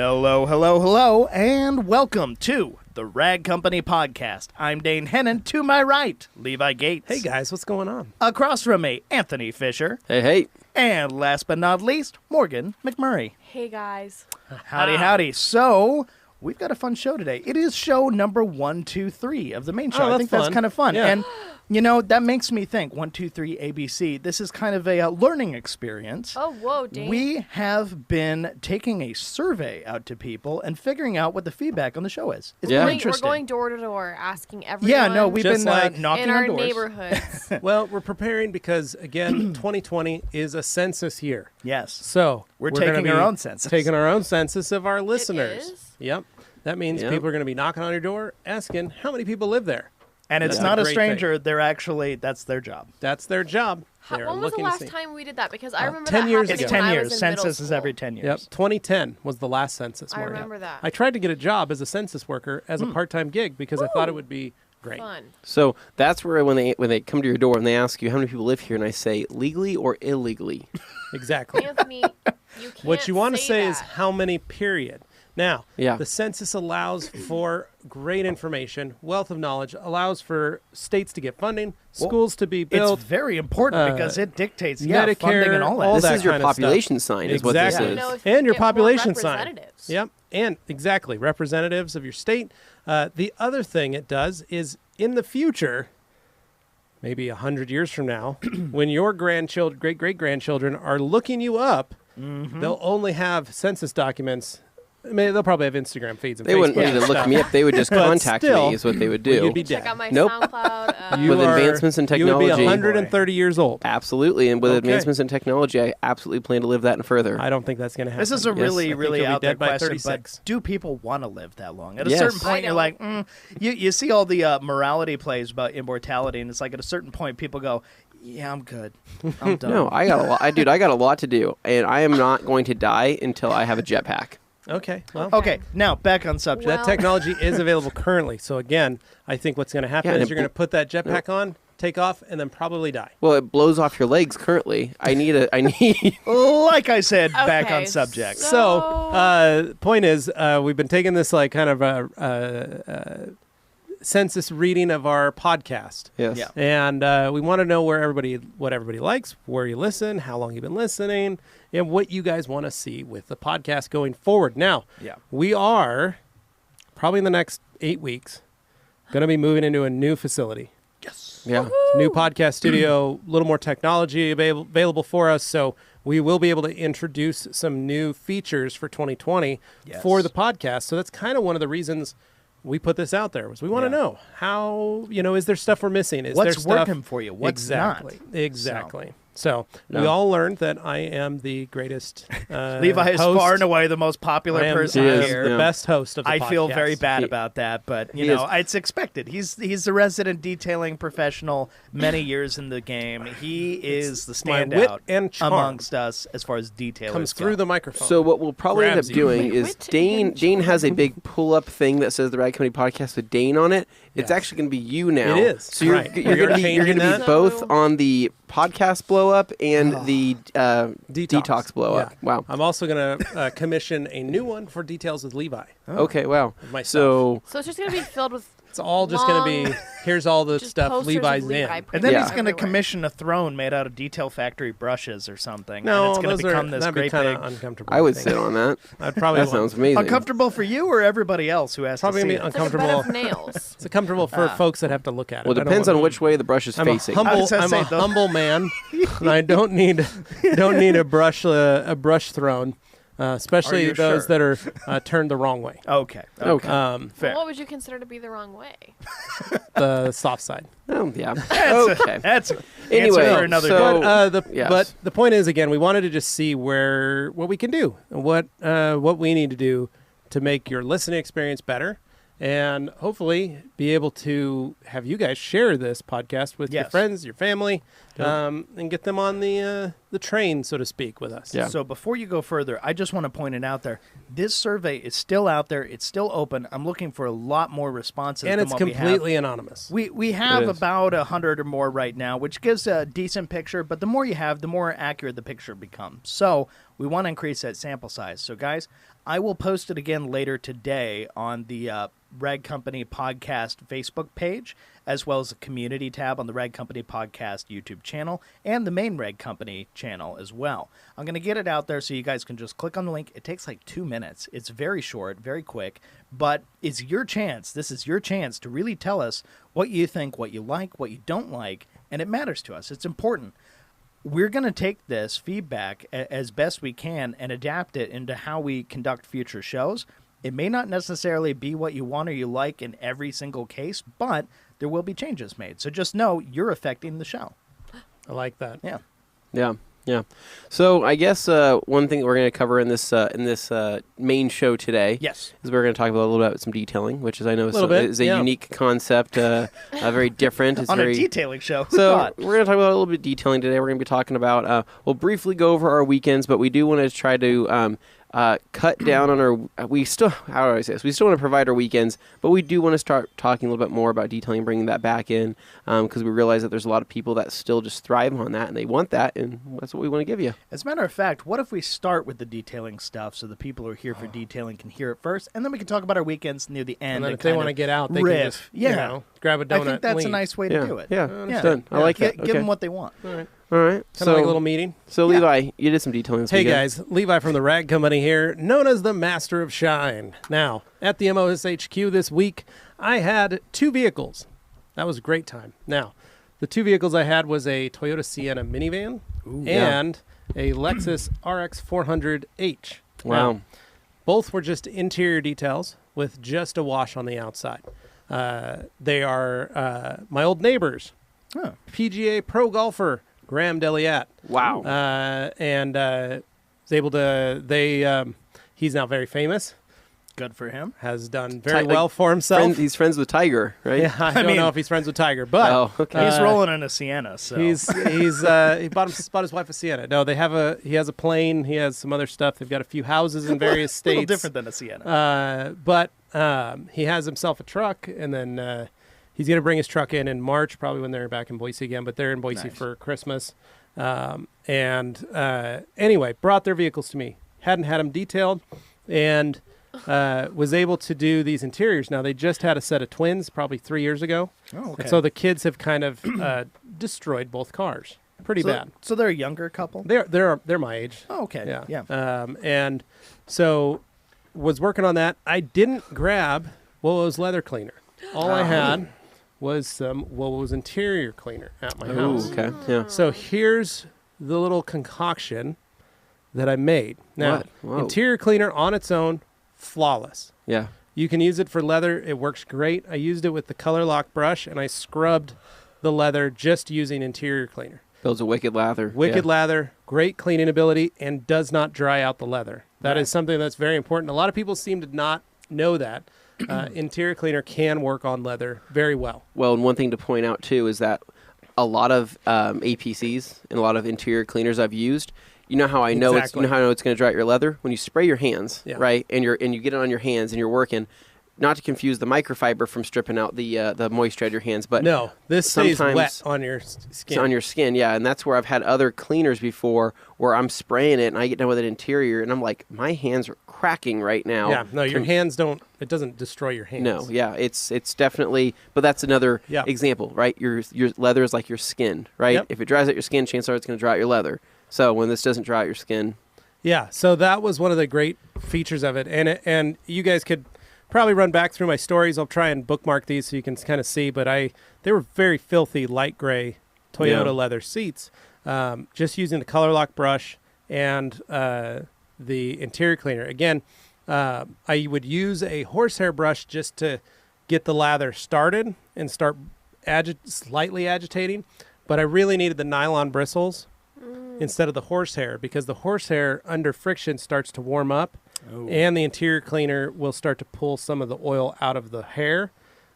Hello, hello, hello, and welcome to the Rag Company Podcast. I'm Dane Hennen. To my right, Levi Gates. Hey guys, what's going on? Across from me, Anthony Fisher. Hey, hey. And last but not least, Morgan McMurry. Hey guys. Howdy, howdy. So, we've got a fun show today. It is show number 123 of the main show. I think that's kind of fun. Yeah. And, you know, that makes me think, 1, 2, 3, ABC. This is kind of a learning experience. Oh, whoa, Dane. We have been taking a survey out to people and figuring out what the feedback on the show is. It's very interesting. We're going door to door asking everyone Yeah, no, we've Just been like knocking in on our doors. neighborhoods. Well, we're preparing because, again, 2020 is a census year. Yes. So We're gonna taking be our own census. Taking our own census of our listeners. is? Yep. That means Yep. people are going to be knocking on your door asking how many people live there. And it's That's not a a great stranger. They're actually, that's their job. That's their job. They're When was the looking last to see. time we did that? Because I remember 10 that years happening It's ago. when 10 I was years. in middle Census is school. every 10 years. Yep. 2010 was the last census. I Maria. remember that. I tried to get a job as a census worker as a part-time gig because I thought it would be great. Fun. So that's where when they come to your door and they ask you how many people live here, and I say legally or illegally. Exactly. Anthony, you can't What you want to say is that. how many, period. Now, Yeah. the census allows for great information, wealth of knowledge, allows for states to get funding, schools to be built. It's very important because it dictates, Medicare, funding and all that. all This that is your kind of stuff. population sign, is what this Exactly. is. You know, if And you your get more population sign. representatives. Yep, and exactly, representatives of your state. The other thing it does is in the future, maybe 100 years from now, when your grandchildren, great-great-grandchildren are looking you up, they'll only have census documents. I mean, they'll probably have Instagram feeds and They Facebook wouldn't need to stuff. look me up. They would just But contact still, me is what they would well, do. you'd be Check dead. out my Nope. SoundCloud. With advancements in You would be technology. 130 years old. Absolutely. And with Okay. advancements in technology, I absolutely plan to live that and further. I don't think that's going to happen. This is a Yes. really, I think really you'll be out there dead by question, 36. but do people want to live that long? At a Yes. certain I point, you're don't. like, you see all the morality plays about immortality, and it's like at a certain point, people go, yeah, I'm good. I'm done. No, I got a lot. I got a lot to do, and I am not going to die until I have a jetpack. Okay, well, Okay, now back on subject. Well- that technology is available currently. So again, I think what's going to happen Yeah, and is you're going to put that jetpack on, take off, and then probably die. Well, it blows off your legs currently. I need. Like I said, back Okay, on subject. So, point is, we've been taking this like kind of a census reading of our podcast. Yes. Yeah. And we want to know what everybody likes, where you listen, how long you've been listening, and what you guys want to see with the podcast going forward. Now, Yeah. we are probably in the next 8 weeks going to be moving into a new facility. Yes. Yeah. New podcast studio, a little more technology available for us. So we will be able to introduce some new features for 2020 Yes. for the podcast. So that's kind of one of the reasons we put this out there was we want to Yeah. know how, is there stuff we're missing? Is What's there stuff working for you? What's exactly, not? Exactly. So we No. all learned that I am the greatest Levi is host. far and away the most popular I am person He is, here. the yeah. best host of the I podcast. feel very bad He- about that, but He it's expected. He's the resident detailing professional, many years in the game. He is the my wit standout and charm amongst us as far as detailers Comes go. through the microphone. So what we'll probably end up Grabs you. doing Wait, is wit Dane. and Dane has a big pull-up thing that says the Rag Company Podcast with Dane on it. It's Yes. actually going to be you now. It is. So you're Right. you're We are going to be changing that. both So- on the podcast blow up and the detox blow up. Yeah. Wow. I'm also going to commission a new one for Details with Levi. Okay. Wow. Myself. So So it's just going to be filled with It's all just going to be, here's all the just stuff posters of Levi's Levi in. And printed then Yeah. he's going to everywhere. commission a throne made out of Detail Factory brushes or something. No, and it's going those to become this that'd be great kind big. of uncomfortable. I would think. sit on that. I'd probably That sounds amazing. Uncomfortable for you or everybody else who has Probably to see gonna be it? It's like a bed of uncomfortable. nails. It's uncomfortable for folks that have to look at it. Well, it I don't depends wanna- on which way the brush is I'm facing. I I'm was gonna say, a though- humble man, and I don't need a brush thrown, especially you those sure? that are turned the wrong way. Okay. Okay. Fair. What would you consider to be the wrong way? The soft side. Oh, yeah. That's Okay. That's an Anyway, answer for another so- day. Yes. But the point is, again, we wanted to just see what we can do, and what we need to do to make your listening experience better, and hopefully be able to have you guys share this podcast with your Yes. friends, your family, and get them on the the train, so to speak, with us. Yeah. So before you go further, I just want to point it out there. This survey is still out there. It's still open. I'm looking for a lot more responses. And than it's what completely anonymous. We have It is. about 100 or more right now, which gives a decent picture. But the more you have, the more accurate the picture becomes. So we want to increase that sample size. So guys, I will post it again later today on the Rag Company Podcast Facebook page, as well as the community tab on the Rag Company Podcast YouTube channel and the main Rag Company channel as well. I'm going to get it out there so you guys can just click on the link. It takes like 2 minutes. It's very short, very quick, but it's your chance. This is your chance to really tell us what you think, what you like, what you don't like, and it matters to us. It's important. We're going to take this feedback as best we can and adapt it into how we conduct future shows. It may not necessarily be what you want or you like in every single case, but there will be changes made. So just know you're affecting the show. I like that. Yeah. Yeah. Yeah. So I guess one thing we're going to cover in this main show today Yes. is we're going to talk about a little bit about some detailing, which is I know is a yeah. unique concept, very different. It's On very a detailing show. Who So thought? we're going to talk about a little bit of detailing today. We're going to be talking about, we'll briefly go over our weekends, but we do want to try to cut down on our, we still, how do I say this? We still want to provide our weekends, but we do want to start talking a little bit more about detailing, bringing that back in, because we realize that there's a lot of people that still just thrive on that, and they want that, and that's what we want to give you. As a matter of fact, what if we start with the detailing stuff so the people who are here for detailing can hear it first, and then we can talk about our weekends near the end. And then if they want to get out, they riff. can just Yeah. grab a donut I think that's and a leave. nice way to do it. Yeah, understood. I Yeah. like that. Give them what they want. All right. All right. Kind of like a little meeting. So Yeah. Levi, you did some detailing this Hey weekend. guys, Levi from the Rag Company here, known as the Master of Shine. Now, at the MOSHQ this week, I had 2 vehicles. That was a great time. Now, the 2 vehicles I had was a Toyota Sienna minivan and a Lexus RX 400H. Wow. Now, both were just interior details with just a wash on the outside. They are my old neighbors, Huh. PGA pro golfer Graham Deliat. Wow. And was able to, he's now very famous, Good for him. has done very Ti- well for himself. He's friends with Tiger, right? Yeah, I don't mean- know if he's friends with Tiger, but Oh, okay. He's rolling in a Sienna, so he bought his wife a Sienna. No, he has a plane, he has some other stuff. They've got a few houses in various a states. little different than a Sienna. But he has himself a truck, and then he's going to bring his truck in March, probably when they're back in Boise again, but they're in Boise Nice. for Christmas. Anyway, brought their vehicles to me. Hadn't had them detailed, and was able to do these interiors. Now, they just had a set of twins probably 3 years ago. Oh, okay. And so the kids have kind of destroyed both cars. Pretty bad. So they're a younger couple? They're my age. Oh, okay. Yeah. And so was working on that. I didn't grab Wowo's leather cleaner. All I had was some Wowo's interior cleaner at my house. Ooh, okay. Yeah. So here's the little concoction that I made. Now, What? Whoa. interior cleaner on its own, flawless. Yeah. You can use it for leather. It works great. I used it with the color lock brush, and I scrubbed the leather just using interior cleaner. Builds a wicked lather. Wicked yeah. lather, great cleaning ability, and does not dry out the leather. That Right. is something that's very important. A lot of people seem to not know that. Interior cleaner can work on leather very well. Well, and one thing to point out too is that a lot of APCs and a lot of interior cleaners I've used, you know how I know Exactly. it's going to dry out your leather when you spray your hands, Yeah. right? And you get it on your hands and you're working. Not to confuse the microfiber from stripping out the moisture out of your hands, but No, this stays sometimes wet on your it's skin. on your skin, yeah. And that's where I've had other cleaners before where I'm spraying it and I get done with an interior and I'm like, my hands are cracking right now. Yeah, no, your hands don't. It doesn't destroy your hands. No, yeah, it's definitely, but that's another Yeah. example, right? Your leather is like your skin, right? Yep. If it dries out your skin, chances are it's going to dry out your leather. So when this doesn't dry out your skin, Yeah, so that was one of the great features of it, and you guys could probably run back through my stories. I'll try and bookmark these so you can kind of see. But they were very filthy light gray Toyota Yeah. leather seats. Just using the color lock brush and the interior cleaner. Again, I would use a horsehair brush just to get the lather started and start slightly agitating. But I really needed the nylon bristles instead of the horsehair, because the horsehair under friction starts to warm up, and the interior cleaner will start to pull some of the oil out of the hair,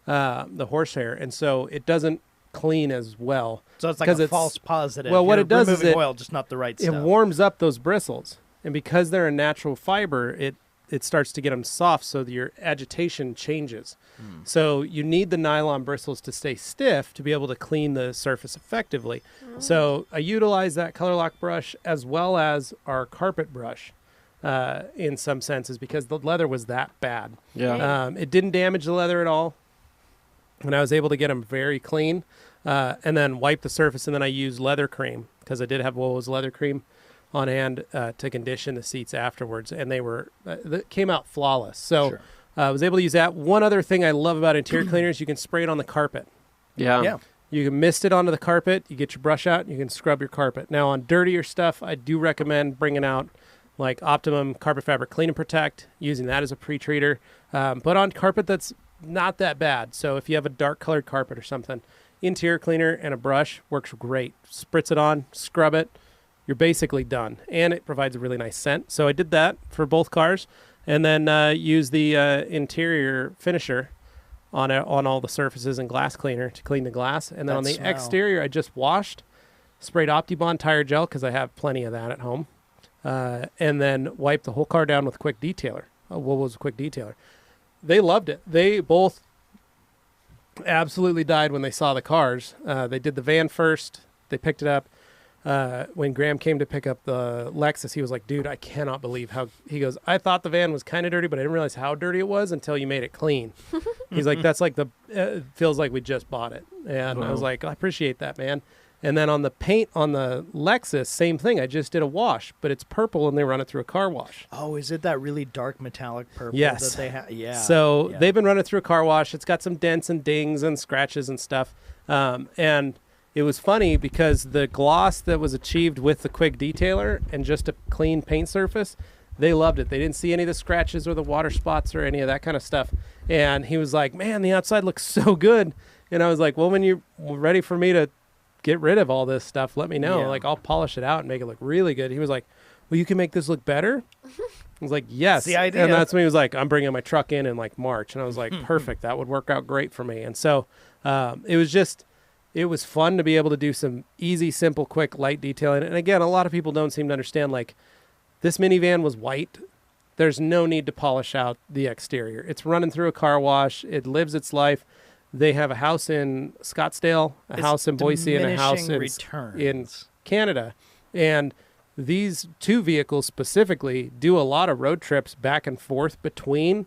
the horsehair, and so it doesn't clean as well. So it's like 'Cause a it's- false positive. well, what You're it does is removing it- oil, just not the right It stuff. warms up those bristles, and because they're a natural fiber, it starts to get them soft, so that your agitation changes. So you need the nylon bristles to stay stiff to be able to clean the surface effectively. So I utilize that color lock brush as well as our carpet brush in some senses because the leather was that bad. Yeah. It didn't damage the leather at all, and I was able to get them very clean, and then wipe the surface. And then I used leather cream because I did have Wool's leather cream on hand to condition the seats afterwards, and they came out flawless. So Sure. I was able to use that. One other thing I love about interior cleaners, you can spray it on the carpet. Yeah. You can mist it onto the carpet. You get your brush out. You can scrub your carpet. Now on dirtier stuff, I do recommend bringing out like Optimum Carpet Fabric Clean and Protect, using that as a pre-treater. But on carpet that's not that bad. So if you have a dark colored carpet or something, interior cleaner and a brush works great. Spritz it on, scrub it. You're basically done. And it provides a really nice scent. So I did that for both cars. And then use the interior finisher on all the surfaces and glass cleaner to clean the glass. And then on the That smell. exterior, I just washed, sprayed OptiBond tire gel because I have plenty of that at home. And then wiped the whole car down with Quick Detailer. What was a Quick Detailer? They loved it. They both absolutely died when they saw the cars. They did the van first. They picked it up. When Graham came to pick up the Lexus, he was like, dude, I cannot believe how, he goes, I thought the van was kind of dirty, but I didn't realize how dirty it was until you made it clean. He's like, that's like it feels like we just bought it. And I was like, I appreciate that, man. And then on the paint on the Lexus, same thing. I just did a wash, but it's purple and they run it through a car wash. Oh, is it that really dark metallic purple Yes. that they have? Yeah. So yeah. they've been running through a car wash. It's got some dents and dings and scratches and stuff. And it was funny because the gloss that was achieved with the Quick Detailer and just a clean paint surface, they loved it. They didn't see any of the scratches or the water spots or any of that kind of stuff. And he was like, man, the outside looks so good. And I was like, well, when you're ready for me to get rid of all this stuff, let me know. Yeah. Like, I'll polish it out and make it look really good. He was like, well, you can make this look better? I was like, yes. The idea. And that's when he was like, I'm bringing my truck in like March. And I was like, perfect. That would work out great for me. And so it was fun to be able to do some easy, simple, quick, light detailing. And again, a lot of people don't seem to understand, like, this minivan was white. There's no need to polish out the exterior. It's running through a car wash. It lives its life. They have a house in Scottsdale, a It's house in Boise, and a house diminishing in returns. Canada. And these two vehicles specifically do a lot of road trips back and forth between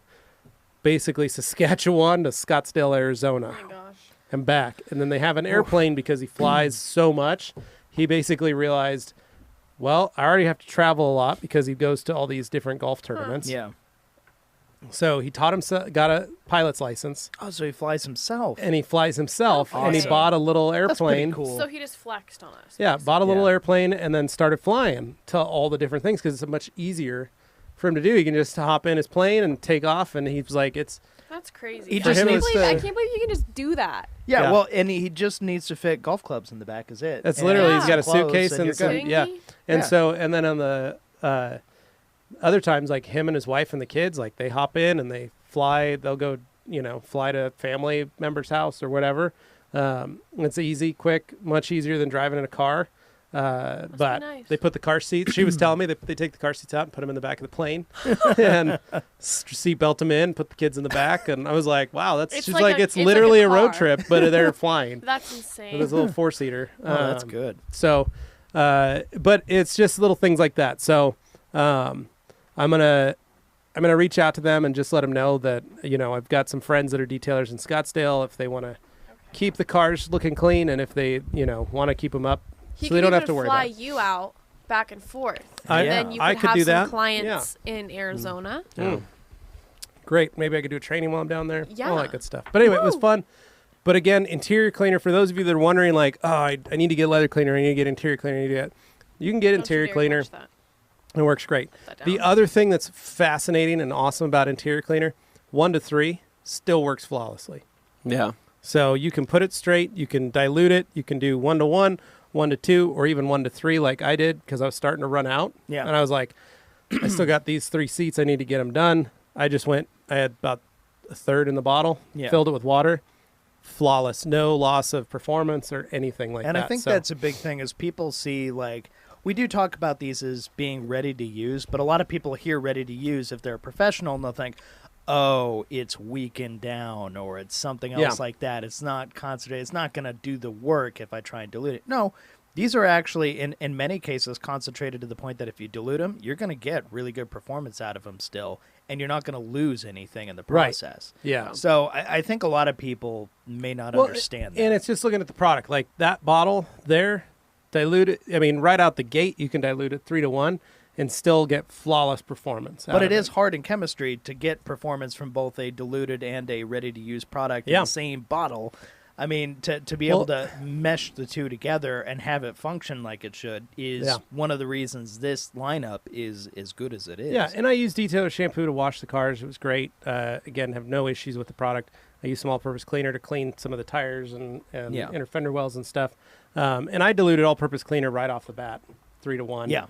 basically Saskatchewan to Scottsdale, Arizona. Oh my gosh. And back. And then they have an airplane because he flies so much. He basically realized, well, I already have to travel a lot because he goes to all these different golf tournaments. Yeah. So he taught himself, got a pilot's license, Oh, so he flies himself. and he flies himself, and he Awesome. bought a little That's pretty airplane. cool. So he just flexed on us. Yeah, bought a little Yeah. airplane and then started flying to all the different things because it's much easier for him to do. He can just hop in his plane and take off, and he's like, it's That's crazy. He I just can't needs believe- I to- can't believe you can just do that. Yeah, Yeah. well, and he just needs to fit golf clubs in the back, is it? That's And literally, he's got a clothes, suitcase and you're some- good. Kidding yeah. me? And Yeah. so, and then on the other times, like him and his wife and the kids, like they hop in and they fly. They'll go, fly to a family member's house or whatever. It's easy, quick, much easier than driving in a car. But nice. they put the car seats. She was telling me that they take the car seats out and put them in the back of the plane, and seat belt them in, put the kids in the back. And I was like, wow, that's It's she's like like, a- it's it's like literally a a road car. trip, but they're flying. That's With insane. this little 4-seater. Oh, that's good. So, but it's just little things like that. So, I'm gonna reach out to them and just let them know that I've got some friends that are detailers in Scottsdale if they want to keep the cars looking clean, and if they want to keep them up, He so they could don't have even to worry fly about it. you out back and forth. I- And then you I could could have do some that. clients in Arizona. Great. Maybe I could do a training while I'm down there. Yeah. All that good stuff. But anyway, it was Woo. fun. But again, interior cleaner, for those of you that are wondering, like, oh, I need to get leather cleaner, I need to get interior cleaner, I need to get, you can get Don't you interior dare cleaner. touch that. It works great. Put that The down. other thing that's fascinating and awesome about interior cleaner, 1 to 3, still works flawlessly. Yeah. So you can put it straight, you can dilute it, you can do 1 to 1, 1 to 2, or even 1 to 3 like I did because I was starting to run out. Yeah. And I was like, I still got these 3 seats, I need to get them done. I had about a third in the bottle, Yeah. filled it with water, flawless, no loss of performance or anything like And that. I think So- that's a big thing is people see, like, we do talk about these as being ready to use, but a lot of people hear ready to use if they're a professional and they'll think, oh, it's weakened down or it's something else like that. It's not concentrated. It's not going to do the work if I try and dilute it. No, these are actually, in many cases, concentrated to the point that if you dilute them, you're going to get really good performance out of them still, and you're not going to lose anything in the process. Yeah. So I think a lot of people may not understand that. And it's just looking at the product. Like that bottle there, diluted. I mean, right out the gate, you can dilute it 3-to-1 and still get flawless performance. But it is hard in chemistry to get performance from both a diluted and a ready-to-use product in the same bottle. I mean, to be able to mesh the two together and have it function like it should is one of the reasons this lineup is as good as it is. Yeah, and I use detailer shampoo to wash the cars. It was great. Again, have no issues with the product. I use some all-purpose cleaner to clean some of the tires and inner fender wells and stuff. And I diluted all-purpose cleaner right off the bat, 3-to-1. Yeah.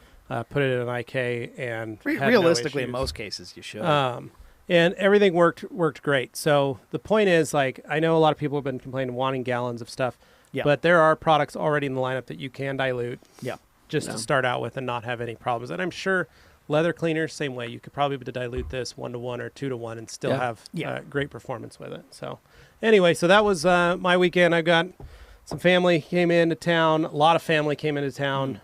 Put it in an IK and had realistically, no in issues. most cases, you should. And everything worked great. So the point is, like, I know a lot of people have been complaining, wanting gallons of stuff, but there are products already in the lineup that you can dilute just to start out with and not have any problems. And I'm sure leather cleaners, same way. You could probably dilute this 1-to-1 or 2-to-1 and still have great performance with it. So anyway, so that was my weekend. I've got some family came into town. A lot of family came into town.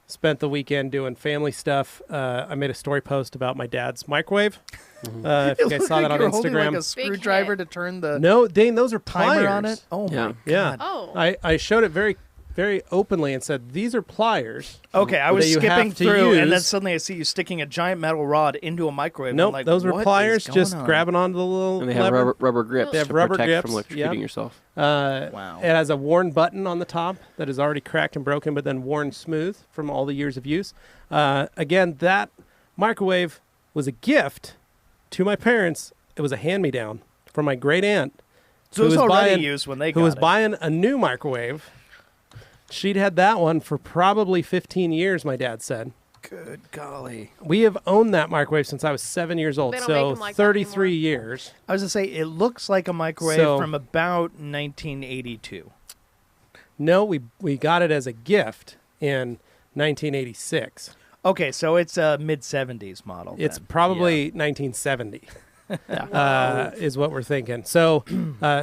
Spent the weekend doing family stuff. I made a story post about my dad's microwave. If you guys saw that on You're Instagram. holding like a screwdriver to turn the No, Dane, those are pliers. timer on it. Oh my god! Oh. I showed it very, very openly and said, these are pliers. Okay, I was that you skipping have to through, and then use. suddenly I see you sticking a giant metal rod into a microwave. Nope, I'm like, those were what pliers, is just going on? grabbing onto the little And they have lever. rubber grips They have to rubber protect from grips, electrocuting yourself. Wow. It has a worn button on the top that is already cracked and broken, but then worn smooth from all the years of use. Again, that microwave was a gift to my parents. It was a hand-me-down from my great aunt. So it was already used when they got who was it. buying a new microwave. She'd had that one for probably 15 years, my dad said. Good golly. We have owned that microwave since I was 7 years old, They don't so make 'em like that 33 anymore. years. I was going to say, it looks like a microwave So- from about 1982. No, we got it as a gift in 1986. Okay, so it's a mid-70s model. It's then. probably 1970 is what we're thinking. So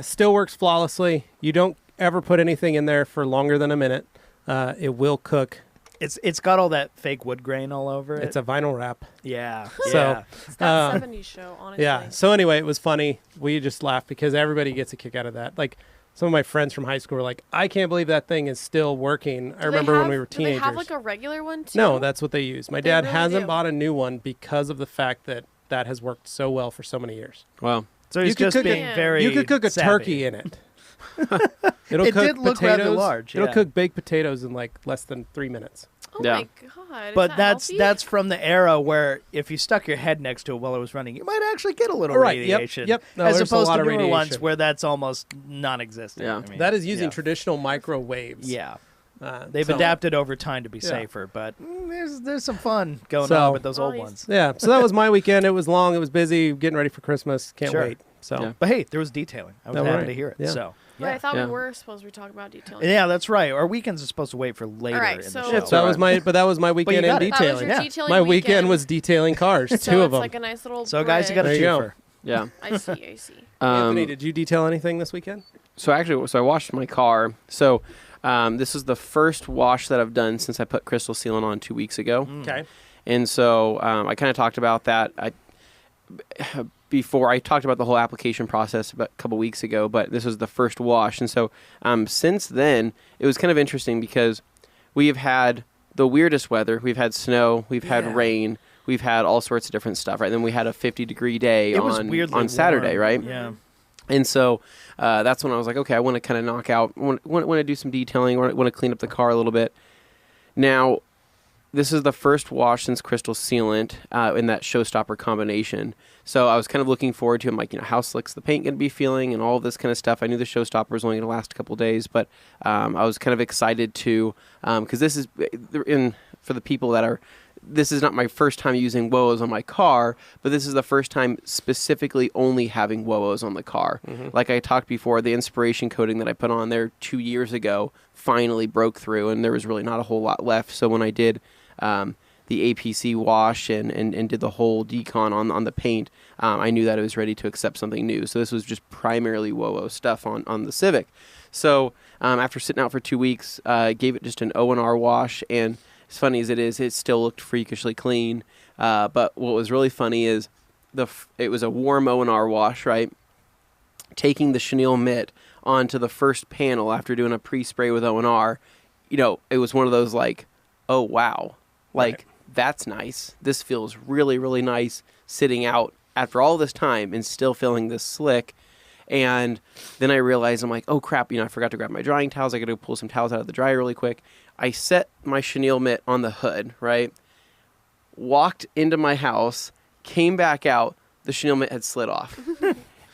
still works flawlessly. You don't ever put anything in there for longer than a minute. It will cook. It's got all that fake wood grain all over it. It's a vinyl wrap. yeah. So- yeah. It's that 70s show, honestly. Yeah. So anyway, it was funny. We just laughed because everybody gets a kick out of that. Like some of my friends from high school were like, I can't believe that thing is still working. I remember when we were Do teenagers. they have like a regular one too? No, that's what they use. My They dad really hasn't do. bought a new one because of the fact that that has worked so well for so many years. Wow. So You he's could just cook being it- very You could cook a savvy. turkey in it. It'll It cook did look rather potatoes. large, It'll yeah. cook baked potatoes in like less than 3 minutes. Oh Yeah. my god. Is But that that's healthy? from the era where if you stuck your head next to it while it was running, you might actually get a little Right, yep, radiation. yep. No, as there's a opposed lot to of newer ones radiation. where that's almost non-existent. Yeah. I mean, That is using yeah. traditional microwaves. Yeah. They've So- adapted over time to be Yeah. safer, but there's some fun going So- on with those old Well, ones. Yeah, so that was my weekend. It was long. It was busy. Getting ready for Christmas. Can't Sure. wait. So Yeah. But hey, there was detailing. I was Oh, happy right. to hear it. Yeah. So Wait, I thought Yeah. we were supposed to be talking about detailing. yeah, that's right. Our weekends are supposed to wait for later All right, in so- the show. That's that was my weekend in got it. That was detailing. your Yeah. detailing My weekend weekend was detailing cars. so Two of it's them. like a nice little So guys, you got a There you go. twofer. Yeah. I see. Anthony, did you detail anything this weekend? So I washed my car. So this is the first wash that I've done since I put crystal sealant on 2 weeks ago. Okay. And so I kind of talked about that before. I talked about the whole application process about a couple weeks ago, but this was the first wash. And so since then, it was kind of interesting because we have had the weirdest weather. We've had snow. We've had Yeah. rain. We've had all sorts of different stuff, right? And then we had a 50-degree day It was on weirdly Saturday, warm. right? Yeah. And so that's when I was like, okay, I want to kind of knock out, want to do some detailing, want to clean up the car a little bit. Now, this is the first wash since crystal sealant in that showstopper combination. So I was kind of looking forward to, I'm like, how slick's the paint going to be feeling and all of this kind of stuff. I knew the showstopper was only going to last a couple days, but I was kind of excited to, because this is, in for the people that are, this is not my first time using WOOs on my car, but this is the first time specifically only having WOOs on the car. Like I talked before, the inspiration coating that I put on there 2 years ago finally broke through, and there was really not a whole lot left. So when I did the APC wash and did the whole decon on the paint, I knew that it was ready to accept something new. So this was just primarily WOO stuff on the Civic. So after sitting out for 2 weeks, gave it just an O&R wash, and as funny as it is, it still looked freakishly clean. But what was really funny is it was a warm O&R wash, right? Taking the chenille mitt onto the first panel after doing a pre-spray with O&R, it was one of those like, oh, wow. Like, that's nice. This feels really, really nice sitting out after all this time and still feeling this slick. And then I realized, I'm like, oh, crap, I forgot to grab my drying towels. I got to pull some towels out of the dryer really quick. I set my chenille mitt on the hood, right? Walked into my house, came back out, the chenille mitt had slid off.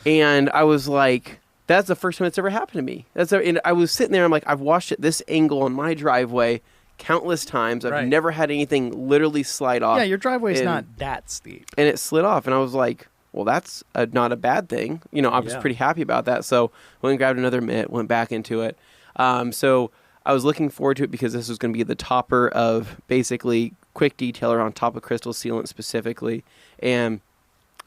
And I was like, that's the first time it's ever happened to me. And I was sitting there, I'm like, I've washed it this angle on my driveway countless times. I've never had anything literally slide off. Yeah, your driveway's not that steep. And it slid off, and I was like, well, that's not a bad thing. I was pretty happy about that. So went and grabbed another mitt, went back into it. So I was looking forward to it because this was going to be the topper of basically quick detailer on top of crystal sealant specifically. And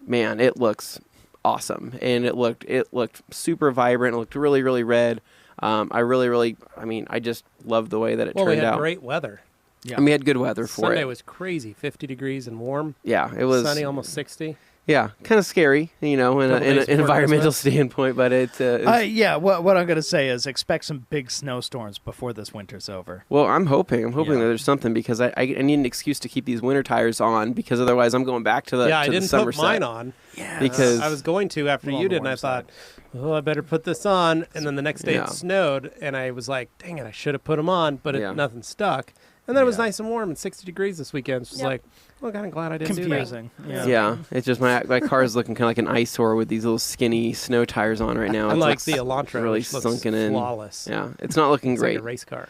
man, it looks awesome. And it looked super vibrant. It looked really, really red. I just loved the way that it turned out. Well, we had great weather. Yeah. And we had good weather for it. Sunday was crazy, 50 degrees and warm. Yeah, it was sunny, almost 60. Yeah, kind of scary, in an environmental standpoint, but it's what I'm going to say is expect some big snowstorms before this winter's over. Well, I'm hoping that there's something, because I need an excuse to keep these winter tires on, because otherwise I'm going back to the I didn't summer put mine on. Yeah, because I was going to after you did, and I thought, I better put this on. And then the next day it snowed, and I was like, dang it, I should have put them on, but nothing stuck. And then it was nice and warm and 60 degrees this weekend. It's just like, well, kind of glad I didn't do that. Yeah, it's just my car is looking kind of like an eyesore with these little skinny snow tires on right now. Unlike the Elantra, really which looks sunken in. Flawless. Yeah, it's not looking great. Like a race car.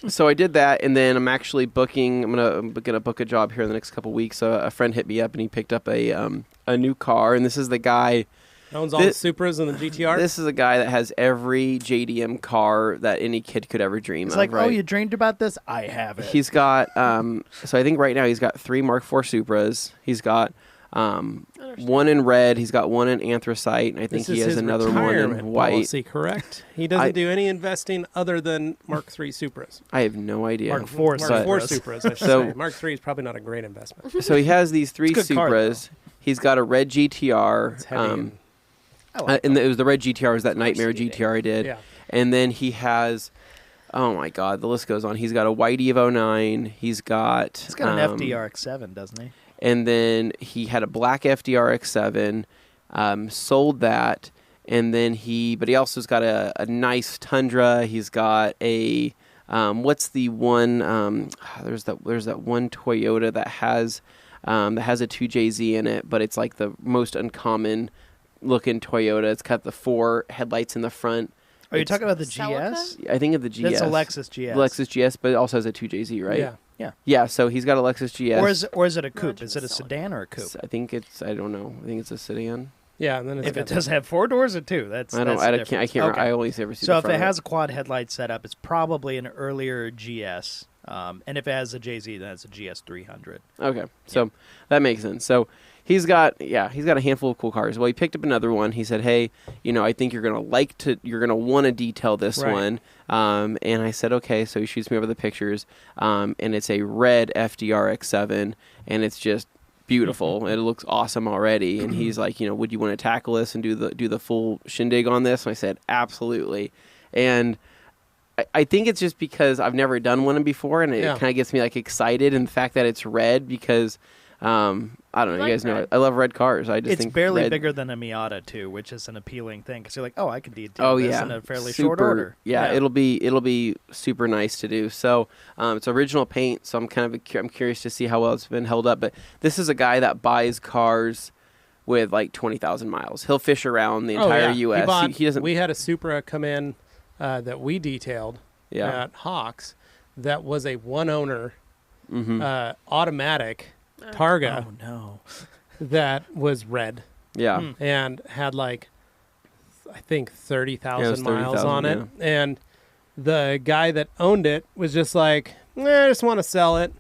So I did that, and then I'm actually booking. I'm gonna book a job here in the next couple weeks. So a friend hit me up, and he picked up a new car, and this is the guy. Owns all the Supras and the GTR? This is a guy that has every JDM car that any kid could ever dream of. It's like, right? oh, you dreamed about this? I have it. He's got, so I think right now he's got 3 Mark IV Supras. He's got one in red. He's got one in anthracite, and I think he has another one in white. Policy, correct? He doesn't do any investing other than Mark III Supras. I have no idea. Mark IV Supras, I should say. Mark III is probably not a great investment. So he has these 3 Supras. He's got a red GTR. It's heavy. And it was the red GTR, was that Nightmare GTR I did. Yeah. And then he has, oh my God, the list goes on. He's got a Whitey of 09. He's got an FDRX7, doesn't he? And then he had a black FDRX7, sold that. And then he also has got a nice Tundra. He's got a, what's the one, there's that one Toyota that has a 2JZ in it, but it's like the most uncommon looking Toyota. It's got the 4 headlights in the front. Are you talking about the Celica? GS? I think of the GS. That's a Lexus GS. The Lexus GS, but it also has a 2JZ, right? Yeah. Yeah, so he's got a Lexus GS. Or is it a coupe? Is it a sedan or a coupe? I think I don't know. I think it's a sedan. Yeah, and then if it does have 4 doors or 2, I can't remember. I only ever see so the if front it has a quad headlight setup, it's probably an earlier GS. And if it has a JZ, then it's a GS 300. Okay, so that makes sense. So he's got a handful of cool cars. Well, he picked up another one. He said, "Hey, I think you're gonna want to detail this one." And I said, "Okay." So he shoots me over the pictures, and it's a red FDRX7, and it's just beautiful. It looks awesome already. And he's like, "Would you want to tackle this and do the full shindig on this?" And I said, "Absolutely." And I think it's just because I've never done one before, and it kind of gets me like excited. And the fact that it's red, because I don't know. You guys know I love red cars. I just think it's barely bigger than a Miata too, which is an appealing thing because you're like, oh, I could detail this in a fairly short order. Yeah, it'll be super nice to do. So it's original paint, so I'm curious to see how well it's been held up. But this is a guy that buys cars with like 20,000 miles. He'll fish around the entire U.S. He doesn't. We had a Supra come in that we detailed at Hawks. That was a one owner automatic Targa Oh no. that was red Yeah. and had like, I think 30,000 Yeah, it was miles 30,000, on it. And the guy that owned it was just like, I just want to sell it,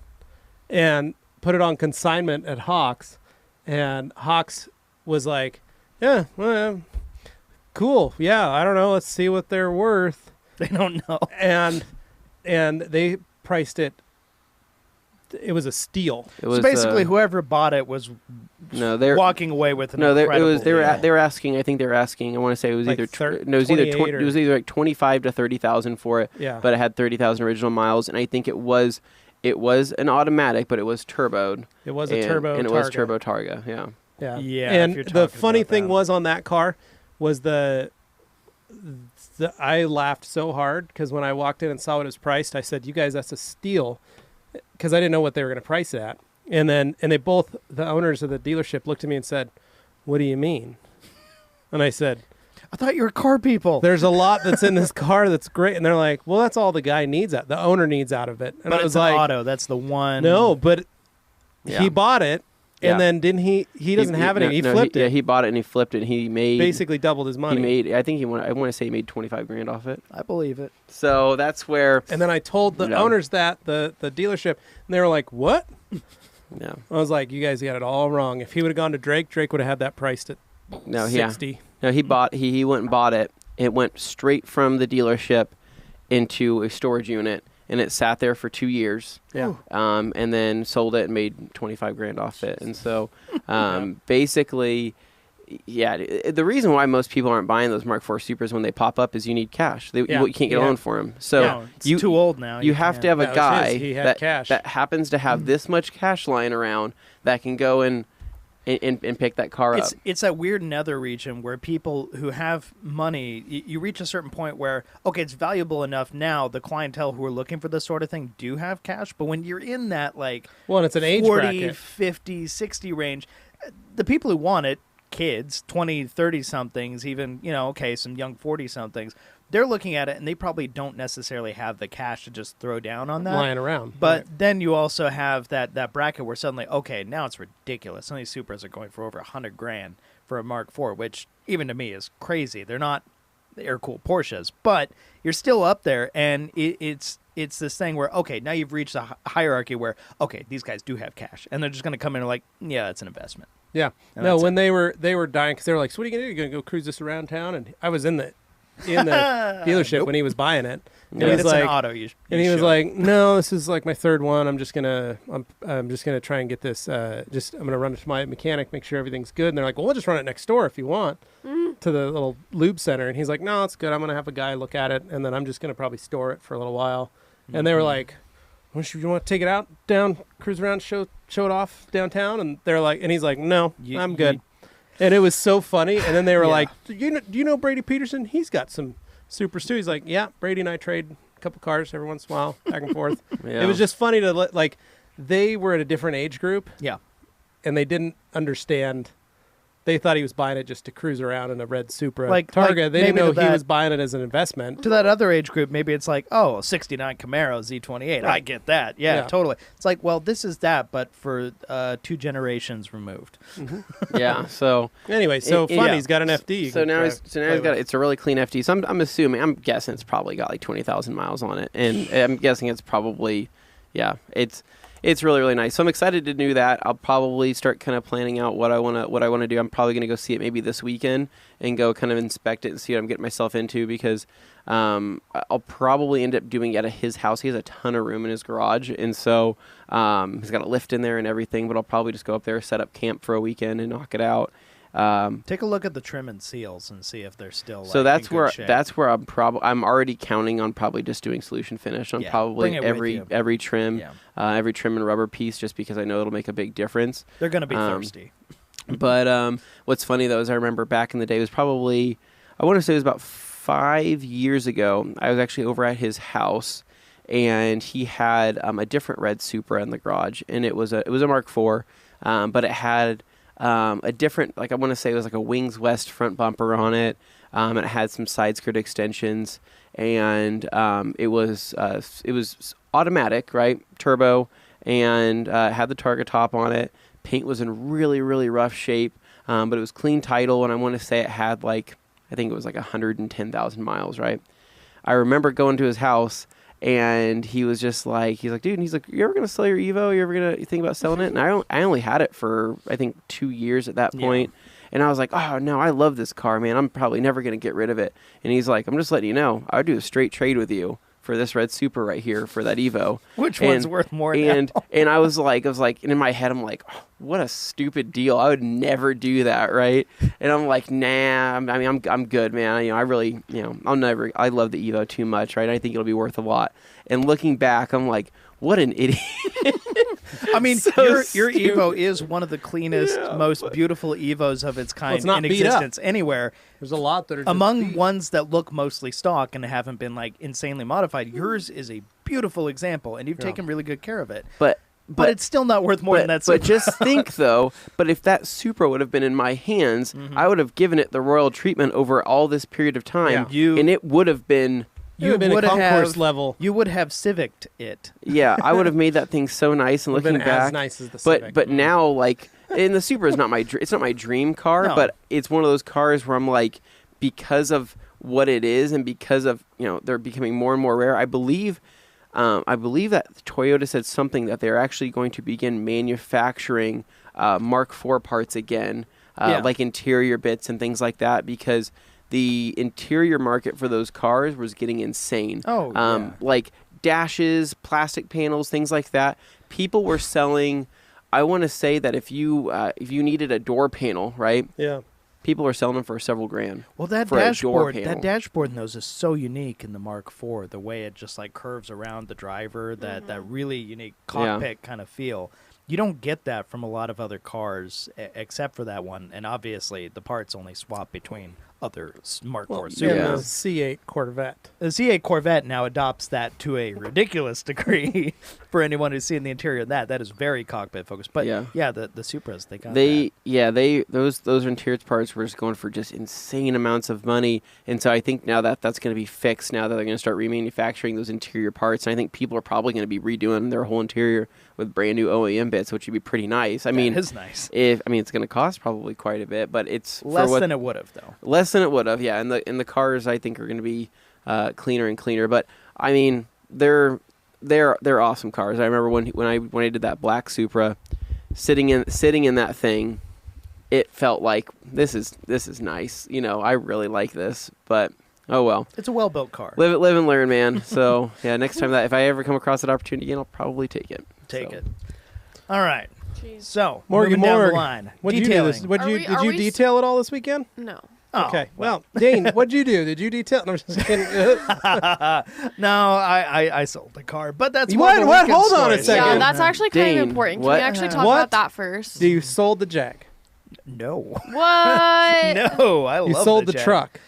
and put it on consignment at Hawks. And Hawks was like, yeah, well, cool. Yeah, I don't know. Let's see what they're worth. They don't know. And they priced it. It was a steal. It was So basically, whoever bought it was they're walking away with an no. It incredible was they were deal. they were asking. I think they were asking. I want to say it was Like either it was either 28 it was either like 25 to 30,000 for it. Yeah. But it had 30,000 original miles, and I think it was an automatic, but it was turboed. It was a turbo and it Targa. was turbo Targa. Yeah. Yeah. Yeah, And if you're the talking funny about thing that. was on that car was I laughed so hard because when I walked in and saw what it was priced, I said, "You guys, that's a steal," because I didn't know what they were going to price it at. And they both, the owners of the dealership, looked at me and said, "What do you mean?" And I said, I thought you were car people. "There's a lot that's in this car that's great." And they're like, "Well, that's all the guy needs the owner needs out of it." And but I it's was an like, auto. That's the one. "No, but Yeah. he bought it." And Yeah. then didn't he doesn't have it. He flipped it. Yeah, he bought it and he flipped it. He made Basically doubled his money. He made. I think I want to say he made 25 grand off it. I believe it. So that's where. And then I told the Yeah. owners the dealership, and they were like, "What?" Yeah. I was like, "You guys got it all wrong. If he would have gone to Drake would have had that priced at No. Yeah. 60." No. He bought. He went and bought it. It went straight from the dealership into a storage unit, and it sat there for 2 years. Yeah. And then sold it and made 25 grand off it. And so, basically, yeah, the reason why most people aren't buying those Mark IV Supers when they pop up is you need cash. You can't get a loan for them. So No, it's too old now. you have to have a That was guy his. He had cash. that happens to have this much cash lying around that can go and pick that car up. It's that weird nether region where people who have money, you reach a certain point where, okay, it's valuable enough now, the clientele who are looking for this sort of thing do have cash, but when you're in that like Well, and it's an age 40, bracket. 50, 60 range, the people who want it, kids, 20, 30-somethings, even, some young 40-somethings, they're looking at it and they probably don't necessarily have the cash to just throw down on that. Lying around. But then you also have that bracket where suddenly, okay, now it's ridiculous. Some of these Supras are going for over $100 grand for a Mark IV, which even to me is crazy. They're not air-cooled Porsches, but you're still up there, and it's this thing where, okay, now you've reached a hierarchy where, okay, these guys do have cash, and they're just going to come in and like, yeah, it's an investment. Yeah. And No, that's when they were dying because they were like, "So what are you gonna do? You're gonna go cruise this around town?" And I was in the dealership Nope. when he was buying it, and And he was it's like, an auto. You and he was should. like, "No, this is like my third one. I'm just gonna try and get this. I'm gonna run it to my mechanic, make sure everything's good." And they're like, "Well, we'll just run it next door if you want to the little lube center." And he's like, "No, it's good. I'm gonna have a guy look at it, and then I'm just gonna probably store it for a little while." And they were like, "Well, you want to take it out down, cruise around, show it off downtown?" And they're like, and he's like, "No, I'm good." And it was so funny. And then they were Yeah. like, do you know Brady Peterson? He's got some Supers too. He's like, "Yeah, Brady and I trade a couple cars every once in a while, back and forth." Yeah. It was just funny to like, they were at a different age group yeah. and they didn't understand. They thought he was buying it just to cruise around in a red Supra Like Targa. They didn't maybe know to he that- was buying it as an investment. To that other age group, maybe it's like, oh, a 69 Camaro Z28. I Right. get that. Yeah, Yeah. totally. It's like, well, this is that, but for 2 generations removed. Yeah. So. Anyway, so It- fun. yeah. He's got an FD. you So can now drive- he's play got with. it's a really clean FD. So I'm guessing it's probably got like 20,000 miles on it, and I'm guessing it's probably, yeah, it's really really nice. So I'm excited to do that. I'll probably start kind of planning out what I want to do. I'm probably going to go see it maybe this weekend and go kind of inspect it and see what I'm getting myself into because I'll probably end up doing it at his house. He has a ton of room in his garage, and so he's got a lift in there and everything. But I'll probably just go up there, set up camp for a weekend, and knock it out. Take a look at the trim and seals and see if they're still. So like, that's in good where shape. I'm already counting on probably just doing solution finish on Yeah, probably bring it with you. every trim, Yeah. every trim and rubber piece, just because I know it'll make a big difference. They're going to be um, thirsty. But what's funny though is I remember back in the day, it was probably, I want to say it was about 5 years ago. I was actually over at his house, and he had a different red Supra in the garage, and it was a Mark IV, but it had a different, like I want to say it was like a Wings West front bumper on it. And it had some side skirt extensions, and it was automatic, right, turbo, and had the Targa top on it. Paint was in really, really rough shape, but it was clean title, and I want to say it had I think it was 110,000 miles, right? I remember going to his house, and he was just he's like, dude, and he's like, you ever going to sell your Evo? You ever going to think about selling it? And I only had it for, I think, 2 years at that point. And I was like, oh, no, I love this car, man. I'm probably never going to get rid of it. And he's like, I'm just letting you know, I would do a straight trade with you for this red Supra right here for that Evo. Which one's worth more now? And I was like, and in my head, I'm like, oh, what a stupid deal. I would never do that, right? And I'm like, nah, I'm good, man. I really, I love the Evo too much, right? I think it'll be worth a lot. And looking back, I'm like, what an idiot. I mean, So your Evo is one of the cleanest, most beautiful Evos of its kind in existence anywhere. There's a lot that are among ones that look mostly stock and haven't been insanely modified. Yours is a beautiful example, and you've taken really good care of it. But it's still not worth more than that. But just think though. But if that Supra would have been in my hands, I would have given it the royal treatment over all this period of time, and it would have been. You would have been a concourse level. You would have Civic'd it. Yeah, I would have made that thing so nice. And looking back, as nice as the Civic. But now, and the Supra is not it's not my dream car, but it's one of those cars where I'm like, because of what it is, and because of they're becoming more and more rare. I believe that Toyota said something that they're actually going to begin manufacturing Mark IV parts again, like interior bits and things like that, because the interior market for those cars was getting insane. Like dashes, plastic panels, things like that. People were selling. I want to say that if you needed a door panel, right? Yeah. People are selling them for several grand. Well, that dashboard in those is so unique in the Mark IV. The way it just curves around the driver, that really unique cockpit kind of feel. You don't get that from a lot of other cars, except for that one. And obviously, the parts only swap between other Mark IV Supras. The C8 Corvette. The C8 Corvette now adopts that to a ridiculous degree. For anyone who's seen the interior of that is very cockpit focused. But the Supras, they got that. Those interior parts were just going for just insane amounts of money. And so I think now that's going to be fixed. Now that they're going to start remanufacturing those interior parts, and I think people are probably going to be redoing their whole interior with brand new OEM bits, which would be pretty nice. I mean, it is nice. It's going to cost probably quite a bit, but it's less than it would have, though. Less than it would have, yeah. And the cars I think are going to be cleaner and cleaner. But I mean, they're awesome cars. I remember when I did that black Supra, sitting in that thing, it felt like this is nice. I really like this, but. Oh well, it's a well-built car. Live and learn, man. So yeah, next time if I ever come across that opportunity again, I'll probably take it. Take it. All right. Jeez. So Morgan, down the line. What'd you do? Did you detail it all this weekend? No. Oh, okay. Well, Dane, what'd you do? Did you detail? No, I'm just kidding. No, I sold the car, but that's what? Hold on a story. second. Yeah, that's actually kind Dane, of important. Can what? we actually talk about that first? You sold the Jag. No. What? No, I love You sold the Jag. truck.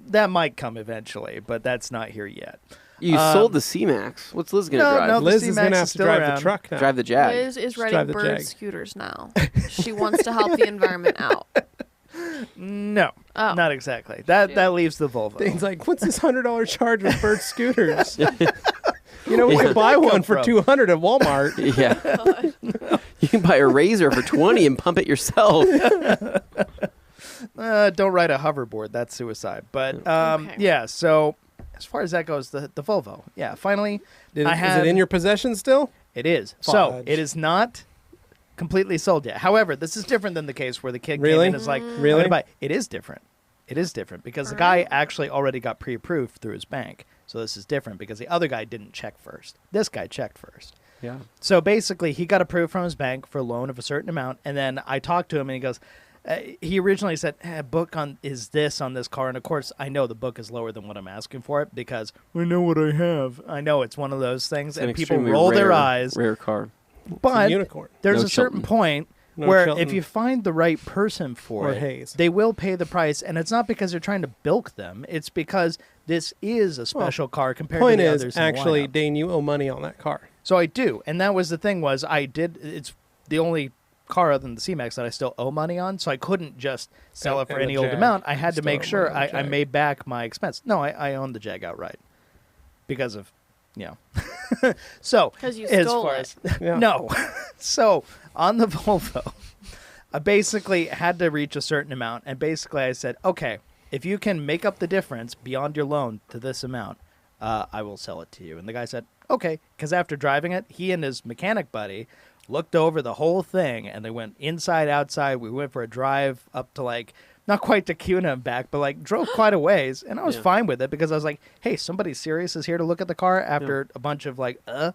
That might come eventually, but that's not here yet. You sold the C-Max. What's Liz going to drive? No, Liz the is going to C-Max have is to still drive around. the truck now. Drive the Jag. Liz is drive riding the bird Jag. scooters now. She wants to help the environment out. No, Oh. not exactly. That leaves the Volvo. Dane's like, what's this $100 charge with bird scooters? We could buy one for $200 at Walmart. Yeah. You can buy a razor for $20 and pump it yourself. Don't ride a hoverboard. That's suicide. But Okay. yeah. So as far as that goes, the Volvo. Yeah. Finally, Is it in your possession still? It is. So Fudge. it is not completely sold yet. However, this is different than the case where the kid Really? came in and is like, Really? "I'm gonna buy." It is different. It is different because the guy actually already got pre-approved through his bank. So this is different because the other guy didn't check first. This guy checked first. Yeah. So basically, he got approved from his bank for a loan of a certain amount, and then I talked to him, and he goes, he originally said, book is this on this car, and of course, I know the book is lower than what I'm asking for it because I know what I have. I know it's one of those things, It's an and people extremely roll their rare- eyes. Rare car. But unicorn. there's No a certain Chilton. point No where Chilton. if you find the right person for Or it, Hayes. they will pay the price, and it's not because they're trying to bilk them. It's because this is a special car compared to Point the is, others in the actually, lineup. Dane, you owe money on that car. So I do, and that was the thing was I did. It's the only car other than the C-Max that I still owe money on, so I couldn't just sell it for And any the old Jag. amount. I had to Still make owe sure money on the I Jag. made back my expense. No, I own the Jag outright because of, So, 'Cause you as stole far it. as Yeah. no, so on the Volvo, I basically had to reach a certain amount, and basically I said, okay, if you can make up the difference beyond your loan to this amount, I will sell it to you. And the guy said, okay, because after driving it, he and his mechanic buddy looked over the whole thing, and they went inside, outside. We went for a drive up to like, not quite to Cuna and back, but like drove quite a ways. And I was Yeah. fine with it because I was like, hey, somebody serious is here to look at the car after a bunch of like, I'm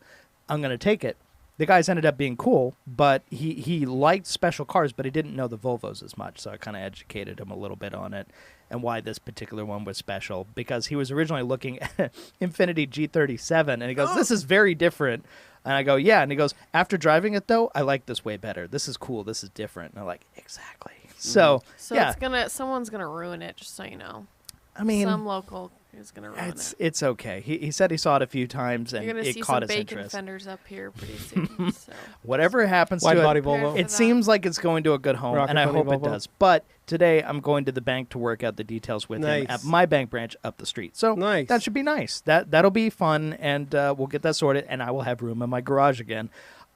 going to take it. The guys ended up being cool, but he liked special cars, but he didn't know the Volvos as much. So I kind of educated him a little bit on it and why this particular one was special, because he was originally looking at Infiniti G37, and he goes, this is very different. And I go, yeah. And he goes, after driving it, though, I like this way better. This is cool. This is different. And I'm like, exactly. So, yeah. Someone's gonna ruin it, just so you know. I mean, Some local is gonna ruin it. it's okay. He said he saw it a few times, and You're gonna it see caught some his bacon interest. fenders up here pretty soon. So. Whatever happens Wide to body it, Volvo. For it that. seems like it's going to a good home, Rocket and I Bunny hope it Volvo. does. But today I'm going to the bank to work out the details with him Nice. at my bank branch up the street. So Nice. that should be nice. That'll be fun, and we'll get that sorted, and I will have room in my garage again.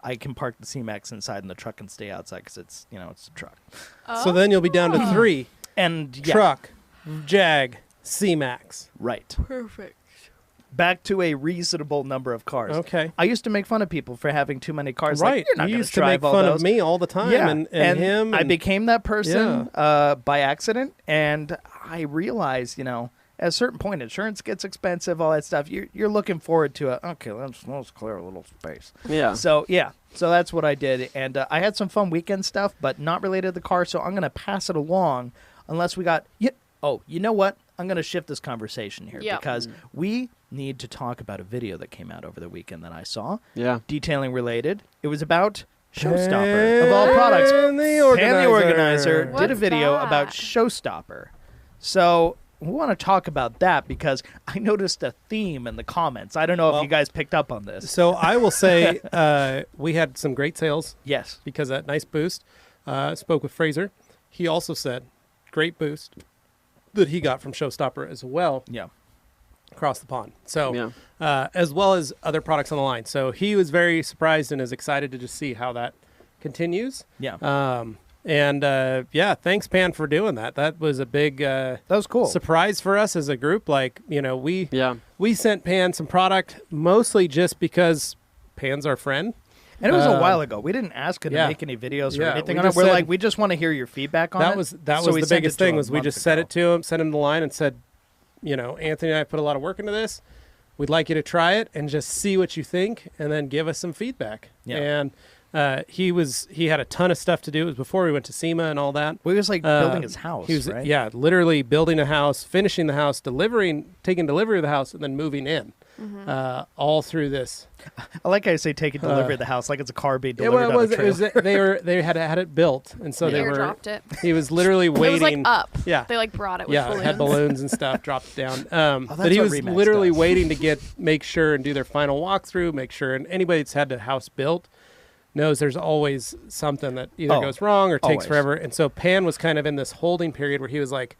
I can park the C-Max inside in the truck and stay outside because it's a truck. So then you'll be down to 3. And yeah, Truck, Jag, C-Max. right. Perfect. Back to a reasonable number of cars. Okay. I used to make fun of people for having too many cars. Right. Like, you're not You gonna used to make drive all fun those. of me all the time and him. I and- became that person by accident, and I realized, at a certain point, insurance gets expensive, all that stuff. You're looking forward to let's clear a little space. Yeah. So that's what I did, and I had some fun weekend stuff, but not related to the car. So I'm gonna pass it along, unless we got. Oh, you know what? I'm gonna shift this conversation here Yep. because we need to talk about a video that came out over the weekend that I saw. Yeah. Detailing related. It was about Showstopper of all products. And the Pam the organizer did a What's video that? about Showstopper. So we want to talk about that because I noticed a theme in the comments. I don't know if Well- you guys picked up on this. So I will say we had some great sales Yes. because of that nice boost. Spoke with Fraser. He also said great boost that he got from Showstopper as well Yeah. across the pond. So Yeah. as well as other products on the line. So he was very surprised and is excited to just see how that continues. Yeah. Thanks Pan for doing that. That was a big That was cool. surprise for us as a group. Like, Yeah. we sent Pan some product mostly just because Pan's our friend. And it was a while ago. We didn't ask him yeah. to make any videos or Yeah, anything we on it. just We're said- like, we just want to hear your feedback on That it. was So the we sent biggest it to thing him was we months just said ago. it to him, sent him the line and said, Anthony and I put a lot of work into this. We'd like you to try it and just see what you think and then give us some feedback. Yeah. And he had a ton of stuff to do. It was before we went to SEMA and all that. We was like building his house, He was right? literally building a house, finishing the house, taking delivery of the house, and then moving in. All through this. I like how you say taking delivery of the house like it's a car being Yeah, delivered well, on a trailer. they had it built, and so Yeah. they Airdropped it. He was literally It waiting. was like up. Yeah. They like brought it with Yeah, balloons. it had balloons and stuff dropped down. But that's he what was Remax literally does. waiting to make sure and do their final walkthrough, make sure. And anybody that's had the house built knows there's always something that either Oh, goes wrong or takes always. forever. And so Pan was kind of in this holding period where he was like,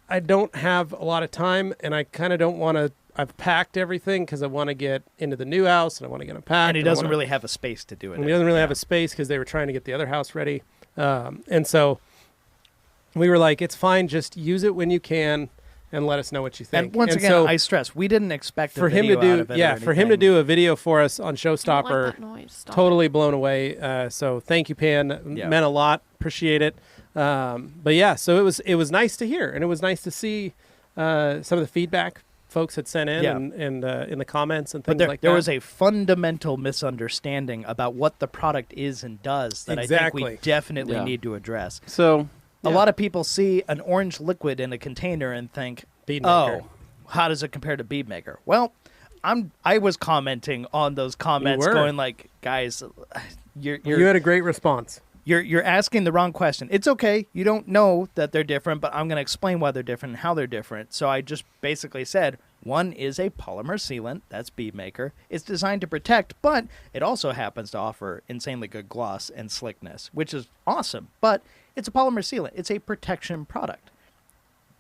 I don't have a lot of time, and I kind of don't want to. I've packed everything because I want to get into the new house and I want to get unpacked. And he I doesn't wanna- really have a space to do it. and in. he doesn't really have Yeah. a space because they were trying to get the other house ready. And so we were like, it's fine. Just use it when you can and let us know what you think. And once again, so I stress, we didn't expect for a him to video out do, of it or for him to anything. do a video for us on I don't Showstopper, like that noise. Stop totally blown away. So thank you, Pan. Yeah. Meant a lot. Appreciate it. But yeah, so it was nice to hear, and it was nice to see some of the feedback folks had sent in Yeah. and in the comments and things But like there that. was a fundamental misunderstanding about what the product is and does that I think we Exactly. definitely Yeah. need to address. So A Yeah. lot of people see an orange liquid in a container and think, Bead maker. "Oh, how does it compare to bead maker?" Well, I was commenting on those comments, were. going like, "Guys, You had a great response. you're asking the wrong question. It's okay. You don't know that they're different, but I'm going to explain why they're different and how they're different." So I just basically said, one is a polymer sealant. That's bead maker. It's designed to protect, but it also happens to offer insanely good gloss and slickness, which is awesome. But it's a polymer sealant. It's a protection product.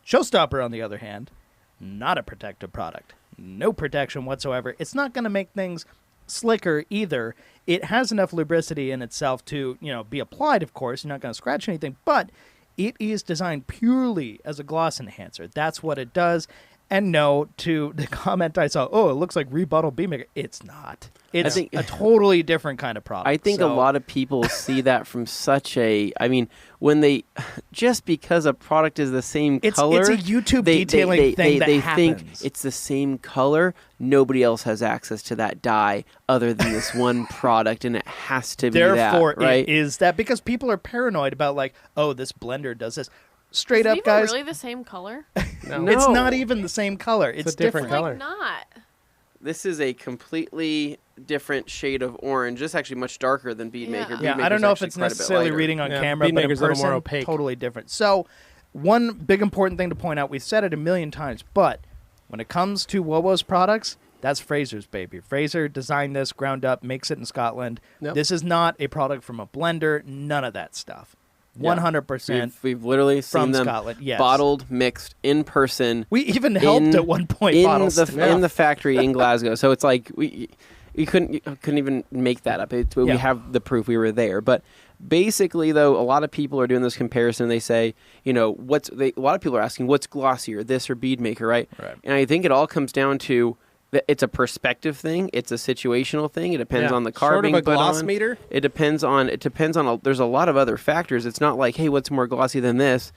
Showstopper, on the other hand, not a protective product. no protection whatsoever. It's not going to make things slicker either. It has enough lubricity in itself to, be applied, of course. You're not going to scratch anything, but it is designed purely as a gloss enhancer. That's what it does. And no, to the comment I saw, it looks like Rebuttal Bead Maker. It's not. It's a totally different kind of product. I think a lot of people see that from such when they, just because a product is the same color. It's a YouTube detailing thing that happens. Think it's the same color. Nobody else has access to that dye other than this one product, and it has to be Therefore, that, right? It is that, because people are paranoid about this blender does this. Straight Is up, it even guys. really the same color? No. It's not even the same color. It's a different color. Like not. This is a completely different shade of orange. This is actually much darker than Bead Maker. Bead Yeah, I Maker's don't know if actually it's quite a bit necessarily lighter. reading on camera, Bead but in Maker's a little person, more opaque. totally different. So, one big important thing to point out, we've said it a million times, but when it comes to Wowo's products, that's Fraser's baby. Fraser designed this, ground up, makes it in Scotland. Yep. This is not a product from a blender, none of that stuff. 100% We've literally seen from them Scotland, yes. bottled, mixed in person. We even helped at one point in bottle stuff. in the factory in Glasgow. So it's like you couldn't even make that up. We have the proof. We were there. But basically, though, a lot of people are doing this comparison. They say, a lot of people are asking, what's glossier, this or Bead Maker, right? And I think it all comes down to it's a perspective thing. It's a situational thing. It depends on the carving. Sort of a gloss meter. It depends on. There's a lot of other factors. It's not like, hey, what's more glossy than this?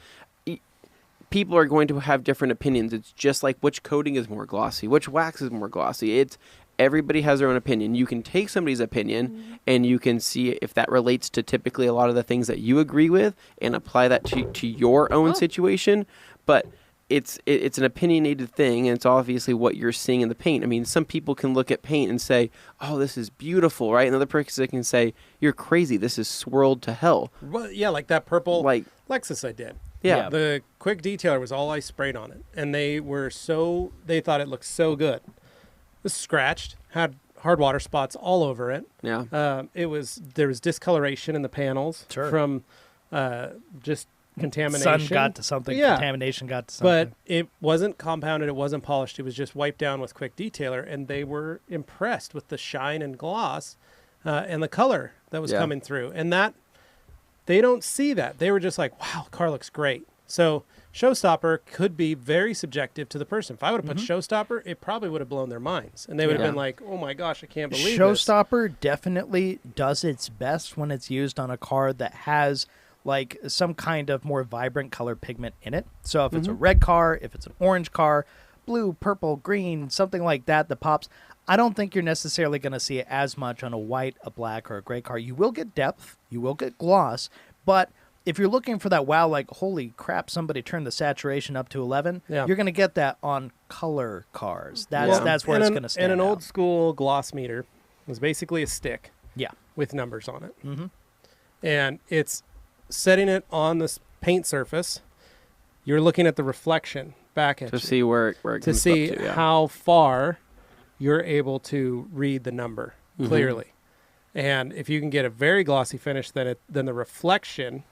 People are going to have different opinions. It's just like which coating is more glossy, which wax is more glossy. Everybody has their own opinion. You can take somebody's opinion and you can see if that relates to typically a lot of the things that you agree with and apply that to your own situation. But it's an opinionated thing, and it's obviously what you're seeing in the paint. I mean, some people can look at paint and say, oh, this is beautiful, right? Another person can say, you're crazy, this is swirled to hell. Well, yeah, like that purple Lexus I did. Yeah. The quick detailer was all I sprayed on it, and they thought it looked so good. It was scratched, had hard water spots all over it. Yeah. There was discoloration in the panels from just contamination. Sun got to something. Yeah. Contamination got to something. But it wasn't compounded. It wasn't polished. It was just wiped down with quick detailer, and they were impressed with the shine and gloss and the color that was coming through. And that they don't see that. They were just like, wow, the car looks great. So showstopper could be very subjective to the person. If I would have put showstopper, it probably would have blown their minds. And they would have been like, oh my gosh, I can't believe Showstopper definitely does its best when it's used on a car that has like some kind of more vibrant color pigment in it. So if it's a red car, if it's an orange car, blue, purple, green, something like that pops, I don't think you're necessarily going to see it as much on a white, a black, or a gray car. You will get depth, you will get gloss, but if you're looking for that wow, like, holy crap, somebody turned the saturation up to 11, you're going to get that on color cars. That's where it's going to stand And an out. old school gloss meter was basically a stick Yeah. with numbers on it. And it's setting it on this paint surface. You're looking at the reflection back at To you see where it to comes see up to, how far you're able to read the number clearly. And if you can get a very glossy finish, then the reflection,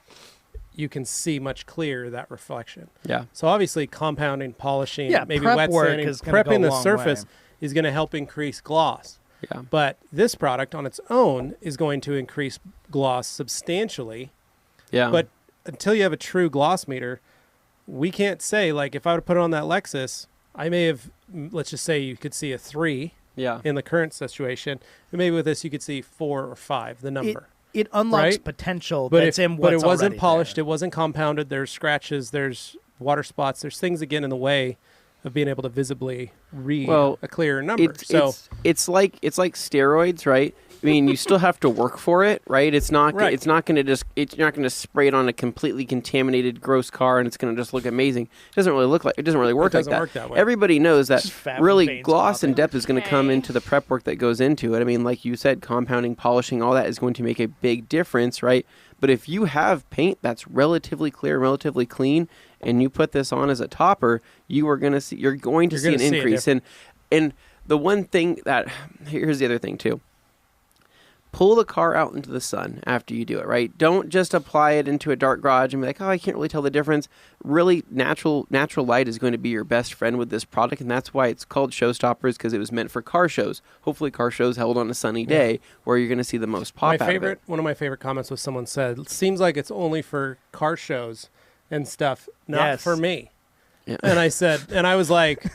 you can see much clearer that reflection. Yeah. So obviously compounding, polishing, maybe prep wet work sanding, is gonna go prepping a the long surface way. is going to help increase gloss. Yeah. But this product on its own is going to increase gloss substantially. Yeah. But until you have a true gloss meter, we can't say, like, if I would put it on that Lexus, I may have, let's just say you could see a 3 in the current situation. And maybe with this, you could see 4 or 5, the number. It unlocks right? potential But that's in what's it wasn't already polished. there. It wasn't compounded. There's scratches. There's water spots. There's things, again, in the way of being able to visibly read a clearer number. It's like steroids, right? I mean, you still have to work for it, right? It's not going to spray it on a completely contaminated, gross car, and it's going to just look amazing. It doesn't really work like that. Work that way. Everybody knows that Just fat really veins gloss and popping. depth is going to come into the prep work that goes into it. I mean, like you said, compounding, polishing, all that is going to make a big difference, right? But if you have paint that's relatively clear, relatively clean, and you put this on as a topper, you're going to see an increase. And the one thing here's the other thing too. pull the car out into the sun after you do it, right? Don't just apply it into a dark garage and be like, oh, I can't really tell the difference. Really, natural light is going to be your best friend with this product, and that's why it's called Showstoppers, because it was meant for car shows. Hopefully car shows held on a sunny day where you're going to see the most pop out of it. One of my favorite comments was someone said, it seems like it's only for car shows and stuff, not for me. Yeah. And I said, and I was like,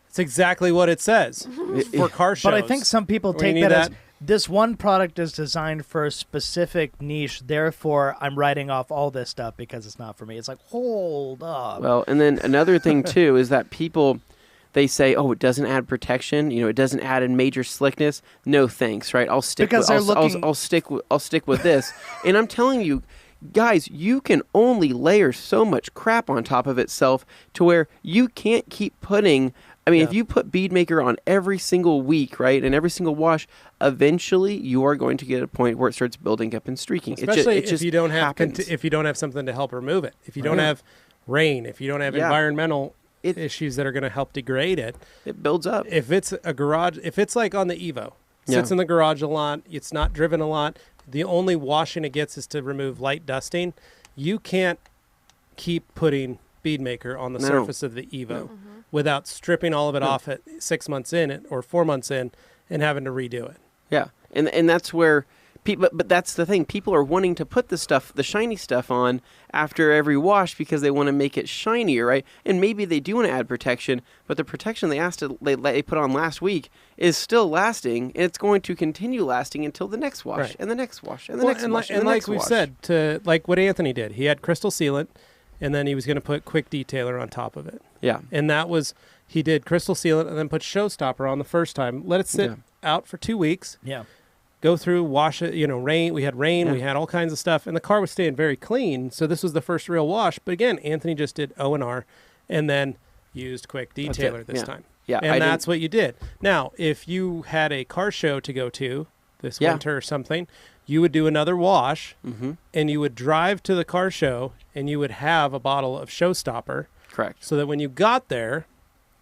it's exactly what it says for car shows. But I think some people take that as this one product is designed for a specific niche, therefore I'm writing off all this stuff because it's not for me. It's like, hold up. Well, and then another thing too is that people, they say, oh, it doesn't add protection, it doesn't add in major slickness. No thanks, right? I'll stick I'll stick with this. And I'm telling you, guys, you can only layer so much crap on top of itself to where you can't keep putting. I mean, if you put bead maker on every single week, right, and every single wash, eventually you are going to get a point where it starts building up and streaking. Especially it just if you don't have happens. if you don't have something to help remove it. If you don't have rain, if you don't have environmental issues that are going to help degrade it, it builds up. If it's a garage, if it's like on the Evo, sits in the garage a lot, it's not driven a lot. The only washing it gets is to remove light dusting. You can't keep putting bead maker on the surface of the Evo without stripping all of it off at 6 months in or 4 months in and having to redo it. Yeah, and that's where people. But that's the thing. People are wanting to put the shiny stuff on after every wash because they want to make it shinier, right? And maybe they do want to add protection, but the protection they put on last week is still lasting, and it's going to continue lasting until the next wash and the next wash and the next wash and the next wash. And like we said, like what Anthony did, he had crystal sealant, and then he was going to put quick detailer on top of it. Yeah, and that was he did crystal sealant and then put Showstopper on the first time. Let it sit out for 2 weeks. Yeah. Go through, wash it, rain. We had rain. We had all kinds of stuff. And the car was staying very clean. So this was the first real wash. But again, Anthony just did O&R and then used quick detailer this time. Yeah, and that's what you did. Now, if you had a car show to go to this winter or something, you would do another wash and you would drive to the car show and you would have a bottle of Showstopper. Correct. So that when you got there,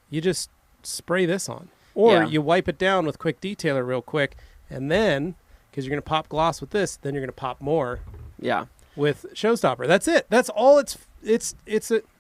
you just spray this on. Or you wipe it down with quick detailer real quick. And then, because you're going to pop gloss with this, then you're going to pop more with Showstopper. That's it. That's all it's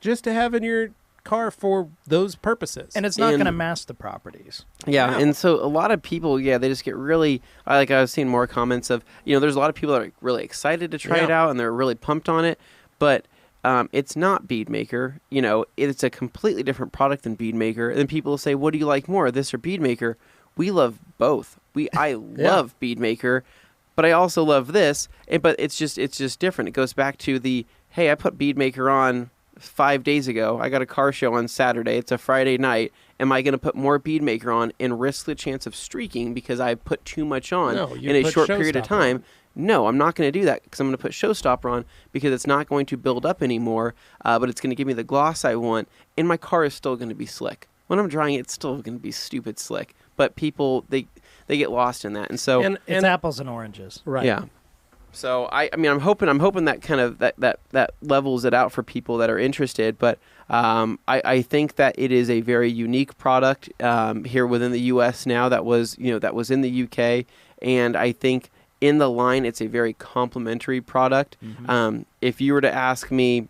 just to have in your car for those purposes. And it's not going to mask the properties. Yeah, no. And so a lot of people, they just get really, I was seeing more comments of, there's a lot of people that are really excited to try it out and they're really pumped on it, but it's not bead maker. It's a completely different product than bead maker. And then people will say, what do you like more, this or bead maker? We love both. I love bead maker, but I also love this. But it's just different. It goes back to hey, I put bead maker on 5 days ago. I got a car show on Saturday. It's a Friday night. Am I going to put more bead maker on and risk the chance of streaking because I put too much on in a short period of time? No, I'm not going to do that because I'm going to put Showstopper on because it's not going to build up anymore, but it's going to give me the gloss I want, and my car is still going to be slick. When I'm drying it, it's still going to be stupid slick. But people, they get lost in that, and so it's apples and oranges, right? Yeah. So I'm hoping that kind of that levels it out for people that are interested. But I think that it is a very unique product here within the U.S. now. That was in the U.K. and I think in the line it's a very complementary product. If you were to ask me,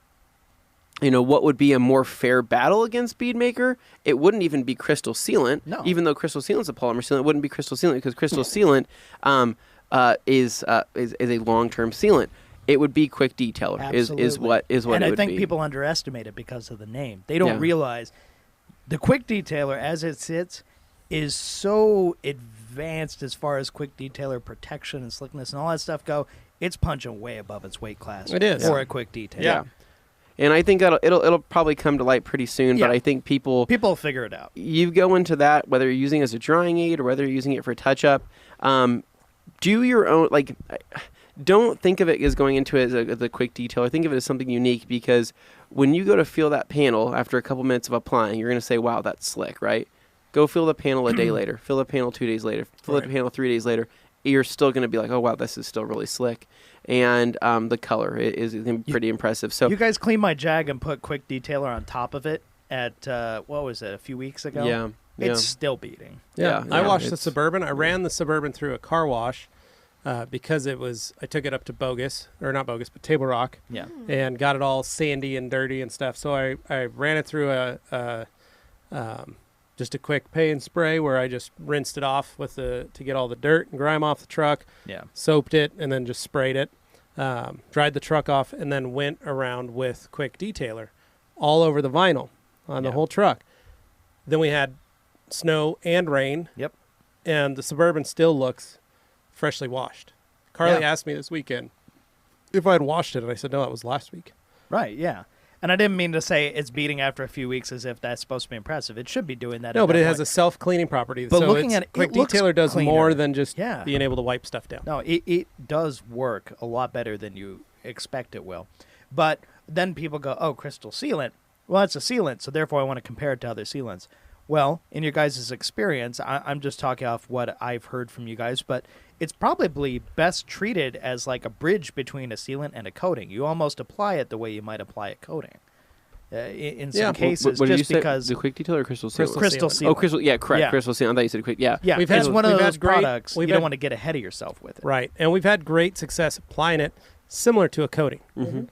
what would be a more fair battle against bead maker? It wouldn't even be crystal sealant. No. Even though crystal sealant's a polymer sealant, it wouldn't be crystal sealant because crystal sealant is a long-term sealant. It would be quick detailer. Is what and it would be. I think people underestimate it because of the name. They don't realize the quick detailer as it sits is so advanced as far as quick detailer protection and slickness and all that stuff go. It's punching way above its weight class. It is for a quick detailer. Yeah. And I think it'll probably come to light pretty soon, but I think people will figure it out. You go into that, whether you're using it as a drying aid or whether you're using it for touch-up, do your own, don't think of it as going into it as a quick detailer. Think of it as something unique because when you go to feel that panel after a couple minutes of applying, you're going to say, wow, that's slick, right? Go feel the panel a day later, feel the panel 2 days later, feel the panel 3 days later. You're still going to be like, oh, wow, this is still really slick. And the color is pretty impressive. So you guys cleaned my Jag and put quick detailer on top of it at, what was it, a few weeks ago? Yeah. It's still beating. Yeah. I washed the Suburban. I ran the Suburban through a car wash because I took it up to Table Rock, Yeah. and got it all sandy and dirty and stuff. So I ran it through just a quick pay and spray where I just rinsed it off to get all the dirt and grime off the truck. Yeah. Soaped it and then just sprayed it. Dried the truck off and then went around with Quick Detailer all over the vinyl on the whole truck. Then we had snow and rain. Yep. And the Suburban still looks freshly washed. Carly asked me this weekend if I had washed it, and I said, no, it was last week. Right, yeah. And I didn't mean to say it's beating after a few weeks as if that's supposed to be impressive. It should be doing that. No, but it has a self-cleaning property. But so looking at it, Quick it looks Detailer does cleaner. more than just being able to wipe stuff down. No, it does work a lot better than you expect it will. But then people go, oh, crystal sealant. Well, it's a sealant, so therefore I want to compare it to other sealants. Well, in your guys' experience, I'm just talking off what I've heard from you guys, but it's probably best treated as like a bridge between a sealant and a coating. You almost apply it the way you might apply a coating. In some cases, what did you just say? because The Quick Detailer or Crystal Sealant? crystal sealant. Oh, Crystal. Yeah, correct. Yeah. Crystal Sealant. I thought you said Quick. Yeah. Yeah, We've it's had- one of we've had those great- products you we've don't had- want to get ahead of yourself with it. Right. And we've had great success applying it similar to a coating.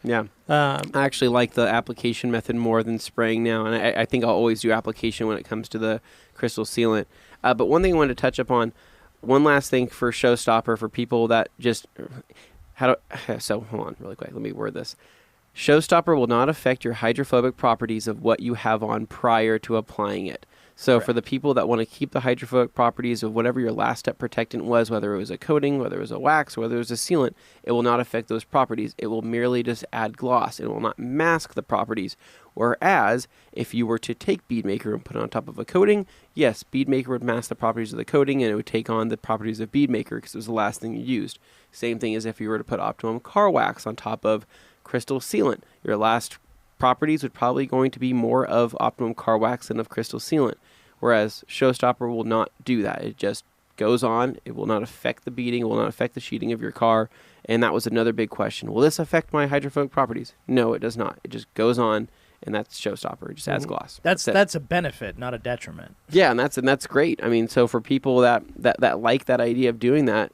Yeah. I actually like the application method more than spraying now, and I think I'll always do application when it comes to the Crystal Sealant. But one thing I wanted to touch upon, one last thing for Showstopper for people that just so hold on really quick. Let me word this. Showstopper will not affect your hydrophobic properties of what you have on prior to applying it. So for the people that want to keep the hydrophobic properties of whatever your last step protectant was, whether it was a coating, whether it was a wax, whether it was a sealant, it will not affect those properties. It will merely just add gloss. It will not mask the properties. Whereas if you were to take Beadmaker and put it on top of a coating, yes, Beadmaker would mask the properties of the coating and it would take on the properties of Beadmaker because it was the last thing you used. Same thing as if you were to put Optimum Car Wax on top of Crystal Sealant. Your last properties would probably going to be more of Optimum Car Wax than of Crystal Sealant, whereas Showstopper will not do that. It just goes on. It will not affect the beading. It will not affect the sheeting of your car. And that was another big question. Will this affect my hydrophobic properties? No, it does not. It just goes on, and that's Showstopper. It just adds gloss. That's a benefit, not a detriment. Yeah, and that's great. I mean, so for people that like that idea of doing that,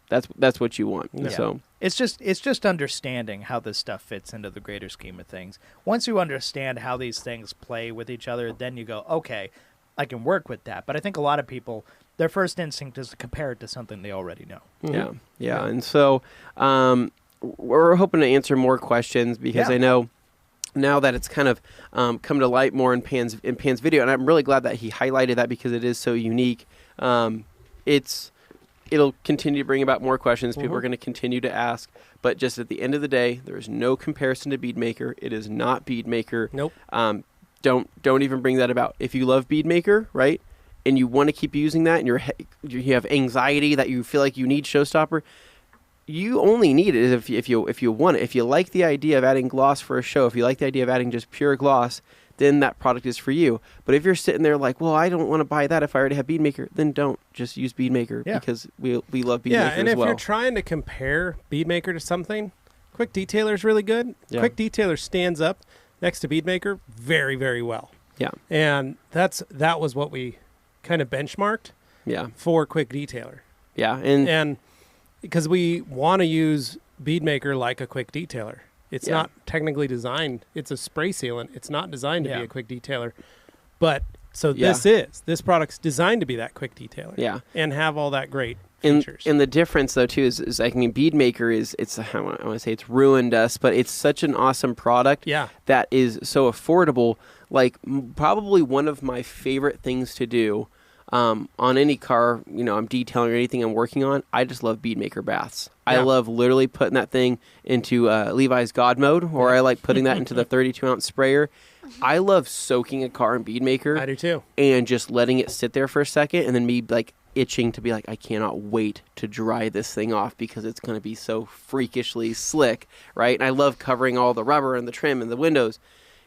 that's what you want. Yeah. So It's just understanding how this stuff fits into the greater scheme of things. Once you understand how these things play with each other, then you go, okay, I can work with that. But I think a lot of people, their first instinct is to compare it to something they already know. Yeah. And so we're hoping to answer more questions because I know now that it's kind of come to light more in Pan's video, and I'm really glad that he highlighted that because it is so unique. It'll continue to bring about more questions. People are going to continue to ask. But just at the end of the day, there is no comparison to Beadmaker. It is not Beadmaker. Nope. Don't even bring that about. If you love Beadmaker, right, and you want to keep using that, and you have anxiety that you feel like you need Showstopper, you only need it if you want it. If you like the idea of adding gloss for a show, if you like the idea of adding just pure gloss, then that product is for you. But if you're sitting there like, well, I don't want to buy that if I already have Beadmaker, then don't. Just use Beadmaker because we love Beadmaker and as well. if you're trying to compare Beadmaker to something, Quick Detailer is really good. Yeah. Quick Detailer stands up next to Beadmaker very, very well. Yeah. And that was what we kind of benchmarked for Quick Detailer. Yeah. And because we want to use Beadmaker like a Quick Detailer. It's not technically designed. It's a spray sealant. It's not designed to be a Quick Detailer. But so this product's designed to be that Quick Detailer. Yeah. And have all that great features. And the difference though too is I mean Beadmaker I want to say it's ruined us, but it's such an awesome product that is so affordable. Like probably one of my favorite things to do on any car, I'm detailing or anything I'm working on, I just love Beadmaker baths. I love literally putting that thing into Levi's God mode, or I like putting that into the 32-ounce sprayer. I love soaking a car in Beadmaker. I do too. And just letting it sit there for a second, and then me like itching to be like, I cannot wait to dry this thing off because it's going to be so freakishly slick, right? And I love covering all the rubber and the trim and the windows.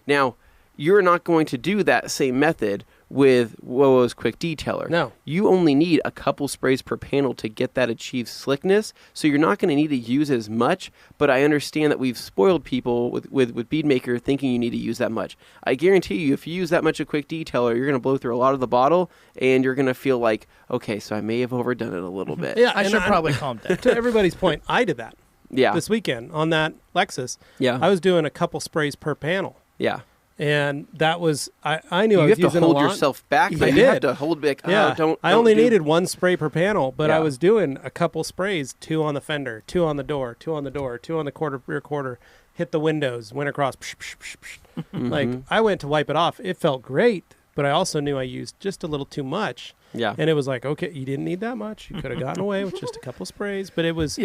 Now, you're not going to do that same method with WOWO's Quick Detailer. No. You only need a couple sprays per panel to get that achieved slickness, so you're not going to need to use as much, but I understand that we've spoiled people with Bead Maker thinking you need to use that much. I guarantee you, if you use that much of Quick Detailer, you're going to blow through a lot of the bottle, and you're going to feel like, okay, so I may have overdone it a little bit. Yeah, I and should probably calm down. To everybody's point, I did that Yeah. this weekend on that Lexus. Yeah. I was doing a couple sprays per panel. Yeah. And that was, I knew I You was have to using hold a lot. yourself back. I You have did. to hold back. Yeah, I only needed one spray per panel, but I Yeah. was doing a couple sprays, 2 on the fender, 2 on the door, 2 on the door, 2 on the rear quarter, hit the windows, went across. Psh, psh, psh, psh. Mm-hmm. Like, I went to wipe it off. It felt great, but I also knew I used just a little too much. Yeah. And it was like, okay, you didn't need that much. You could have gotten away with just a couple sprays, but it was,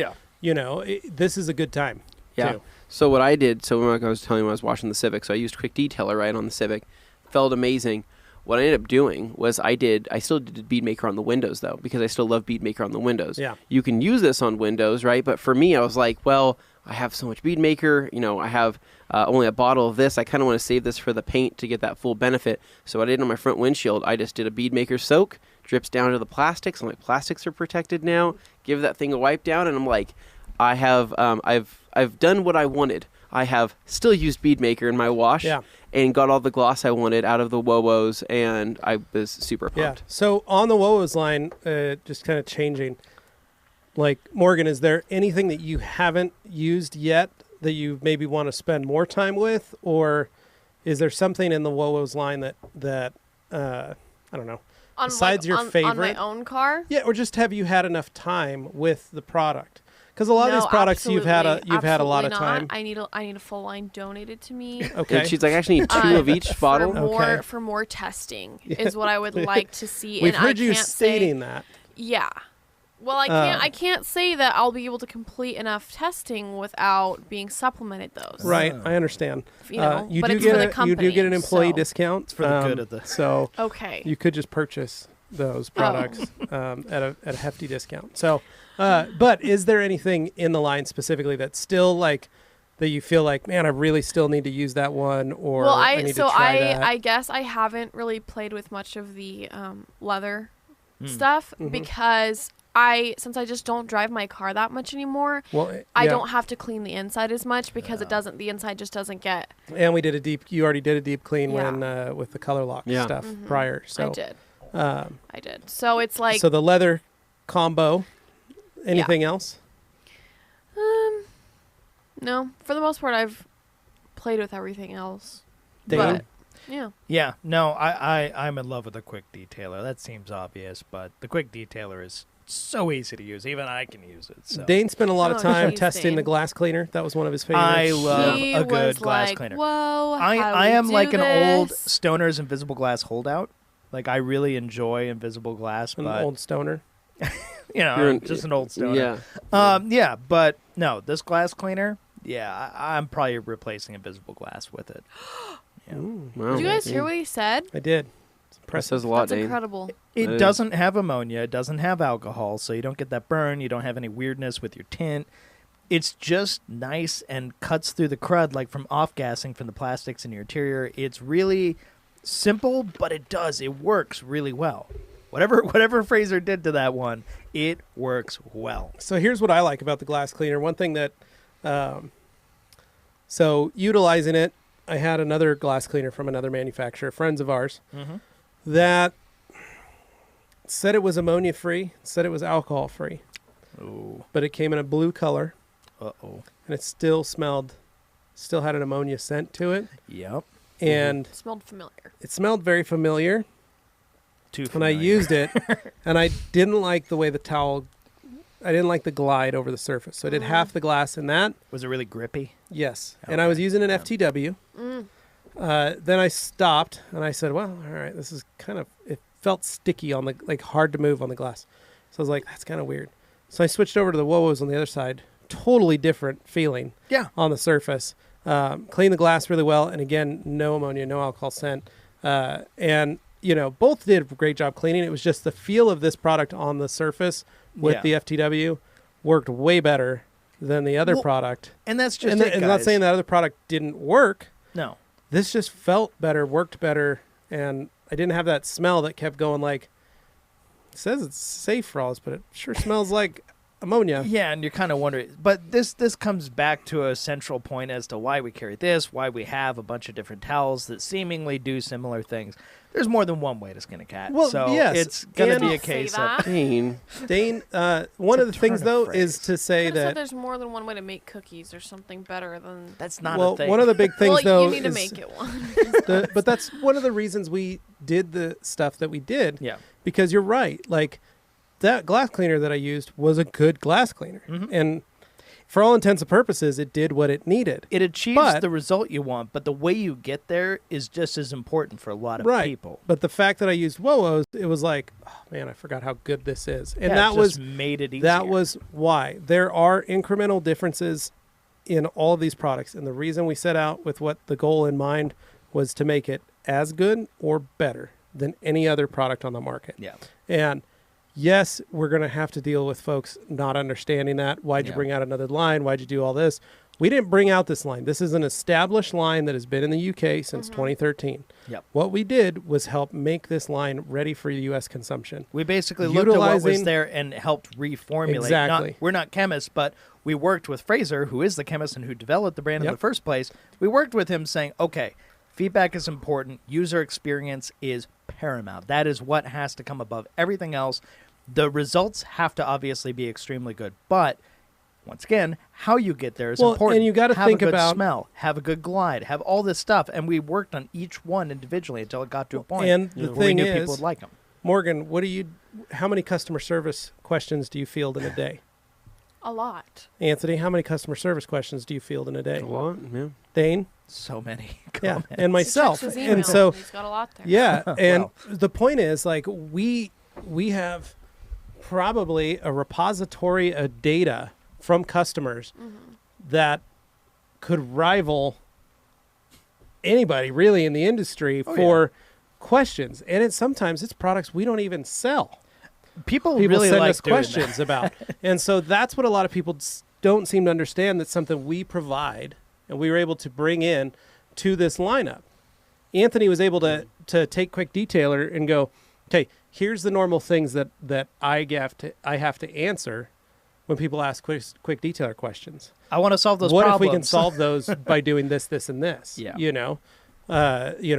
you know, this is a good time. Yeah. Too. So what I did, like I was telling you when I was washing the Civic, so I used Quick Detailer right on the Civic. Felt amazing. What I ended up doing was I still did Bead Maker on the windows though, because I still love Bead Maker on the windows. Yeah. You can use this on windows, right? But for me, I was like, well, I have so much Bead Maker, you know, I have only a bottle of this. I kind of want to save this for the paint to get that full benefit. So what I did on my front windshield, I just did a Bead Maker soak, drips down to the plastics. I'm like, plastics are protected now. Give that thing a wipe down, and I'm like, I have, I've done what I wanted. I have still used Bead Maker in my wash and got all the gloss I wanted out of the WOWOs, and I was super pumped. Yeah. So on the WOWOs line, just kind of changing, like, Morgan, is there anything that you haven't used yet that you maybe want to spend more time with, or is there something in the WOWOs line that I don't know, besides your favorite? On my own car? Yeah, or just have you had enough time with the product? Because a lot of No, these products you've had a absolutely lot of not. time. I need a full line donated to me. Okay. And she's like, I actually need 2 of each bottle. For more testing is what I would like to see. We've and heard I you can't stating say, that. Yeah. Well, I can't say that I'll be able to complete enough testing without being supplemented those. Right, I understand. You know, you but do it's get for the you do company, get an employee so- discount for the good of the- So Okay. you could just purchase those products at a hefty discount. So, but is there anything in the line specifically that's still like that you feel like, man, I really still need to use that one, or Well, I need to try that? I guess I haven't really played with much of the leather stuff because since I just don't drive my car that much anymore, I don't have to clean the inside as much because the inside just doesn't get. And we did you already did a deep clean Yeah. when with the color lock stuff Mm-hmm. prior. So I did. So it's like so the leather combo. Anything else? No, for the most part, I've played with everything else. Dane? But, yeah. Yeah, no, I'm in love with the Quick Detailer. That seems obvious, but the Quick Detailer is so easy to use. Even I can use it. So. Dane spent a lot of Oh, time geez, testing Dane. the glass cleaner. That was one of his favorites. I love He a good was glass like, cleaner. Whoa, I am like an old this? stoner's invisible glass holdout. Like, I really enjoy invisible glass, An but old stoner. I'm just an old stoner. Yeah. But no, this glass cleaner, I'm probably replacing invisible glass with it. Yeah. Wow. Did you guys hear what he said? I did. It's That impressive. says a lot, That's Dane. incredible. It That is- doesn't have ammonia. It doesn't have alcohol, so you don't get that burn. You don't have any weirdness with your tint. It's just nice and cuts through the crud, like from off-gassing from the plastics in your interior. It's really simple, but it works really well. Whatever Fraser did to that one, it works well. So here's what I like about the glass cleaner. One thing that, so utilizing it, I had another glass cleaner from another manufacturer, friends of ours, that said it was ammonia free, said it was alcohol free, but it came in a blue color, and it still had an ammonia scent to it, Yep. and It smelled familiar. it smelled very familiar. Too When I familiar. used it, and I didn't like the way I didn't like the glide over the surface. So I did half the glass in that. Was it really grippy? Yes. And I was using an FTW. Then I stopped and I said, well, all right, this is it felt sticky hard to move on the glass. So I was like, that's kind of weird. So I switched over to the WOWOs on the other side. Totally different feeling on the surface. Cleaned the glass really well. And again, no ammonia, no alcohol scent. And, both did a great job cleaning. It was just the feel of this product on the surface with the FTW worked way better than the other product. And that's just And I'm not saying that other product didn't work. No. This just felt better, worked better, and I didn't have that smell that kept going like, it says it's safe for all this, but it sure smells like ammonia. Yeah, and you're kind of wondering. But this comes back to a central point as to why we carry this, why we have a bunch of different towels that seemingly do similar things. There's more than one way to skin a cat. Well, so yes, it's going to and- be a case of... Dane. Dane, one of the things, turn of though, phrase. is to say Could've said that... there's more than one way to make cookies or something better than. That's not Well, a thing. one of the big things, well, though, you need to is make it one. but that's one of the reasons we did the stuff that we did. Yeah. Because you're right. Like, that glass cleaner that I used was a good glass cleaner. Mhm. And for all intents and purposes, it did what it needed. It achieves But- the result you want, but the way you get there is just as important for a lot of Right. people. But the fact that I used Wowo's, it was like, oh, man, I forgot how good this is. And Yeah, that it was just made it easier. that was why. There are incremental differences in all of these products. And the reason we set out with what the goal in mind was to make it as good or better than any other product on the market. Yeah. And yes, we're going to have to deal with folks not understanding that. Why'd you Yeah. bring out another line? Why'd you do all this? We didn't bring out this line. This is an established line that has been in the UK since 2013. Yep. What we did was help make this line ready for U.S. consumption. We basically looked at what was Utilizing- there and helped reformulate. Exactly. We're not chemists, but we worked with Fraser, who is the chemist and who developed the brand in Yep. the first place. We worked with him saying, okay, feedback is important. User experience is paramount. That is what has to come above everything else. The results have to obviously be extremely good, but once again, how you get there is Well, important. and you gotta have think a good about- smell, have a good glide, have all this stuff, and we worked on each one individually until it got to a point And the where we thing knew is, people would like them. Morgan, how many customer service questions do you field in a day? A lot. Anthony, how many customer service questions do you field in a day? A lot, yeah. Dane? So many Yeah, comments. and myself. He checks his And email, so, he's got a lot there. yeah, and Wow. the point is, like, we have probably a repository of data from customers that could rival anybody really in the industry Oh, for questions. And sometimes it's products we don't even sell. People People really send like us doing questions about. And so that's what a lot of people don't seem to understand. That's something we provide and we were able to bring in to this lineup. Anthony was able to take Quick Detailer and go, okay, here's the normal things that I have to answer when people ask quick detailer questions. I want to solve those What problems. if we can solve those by doing this, this, and this? Yeah.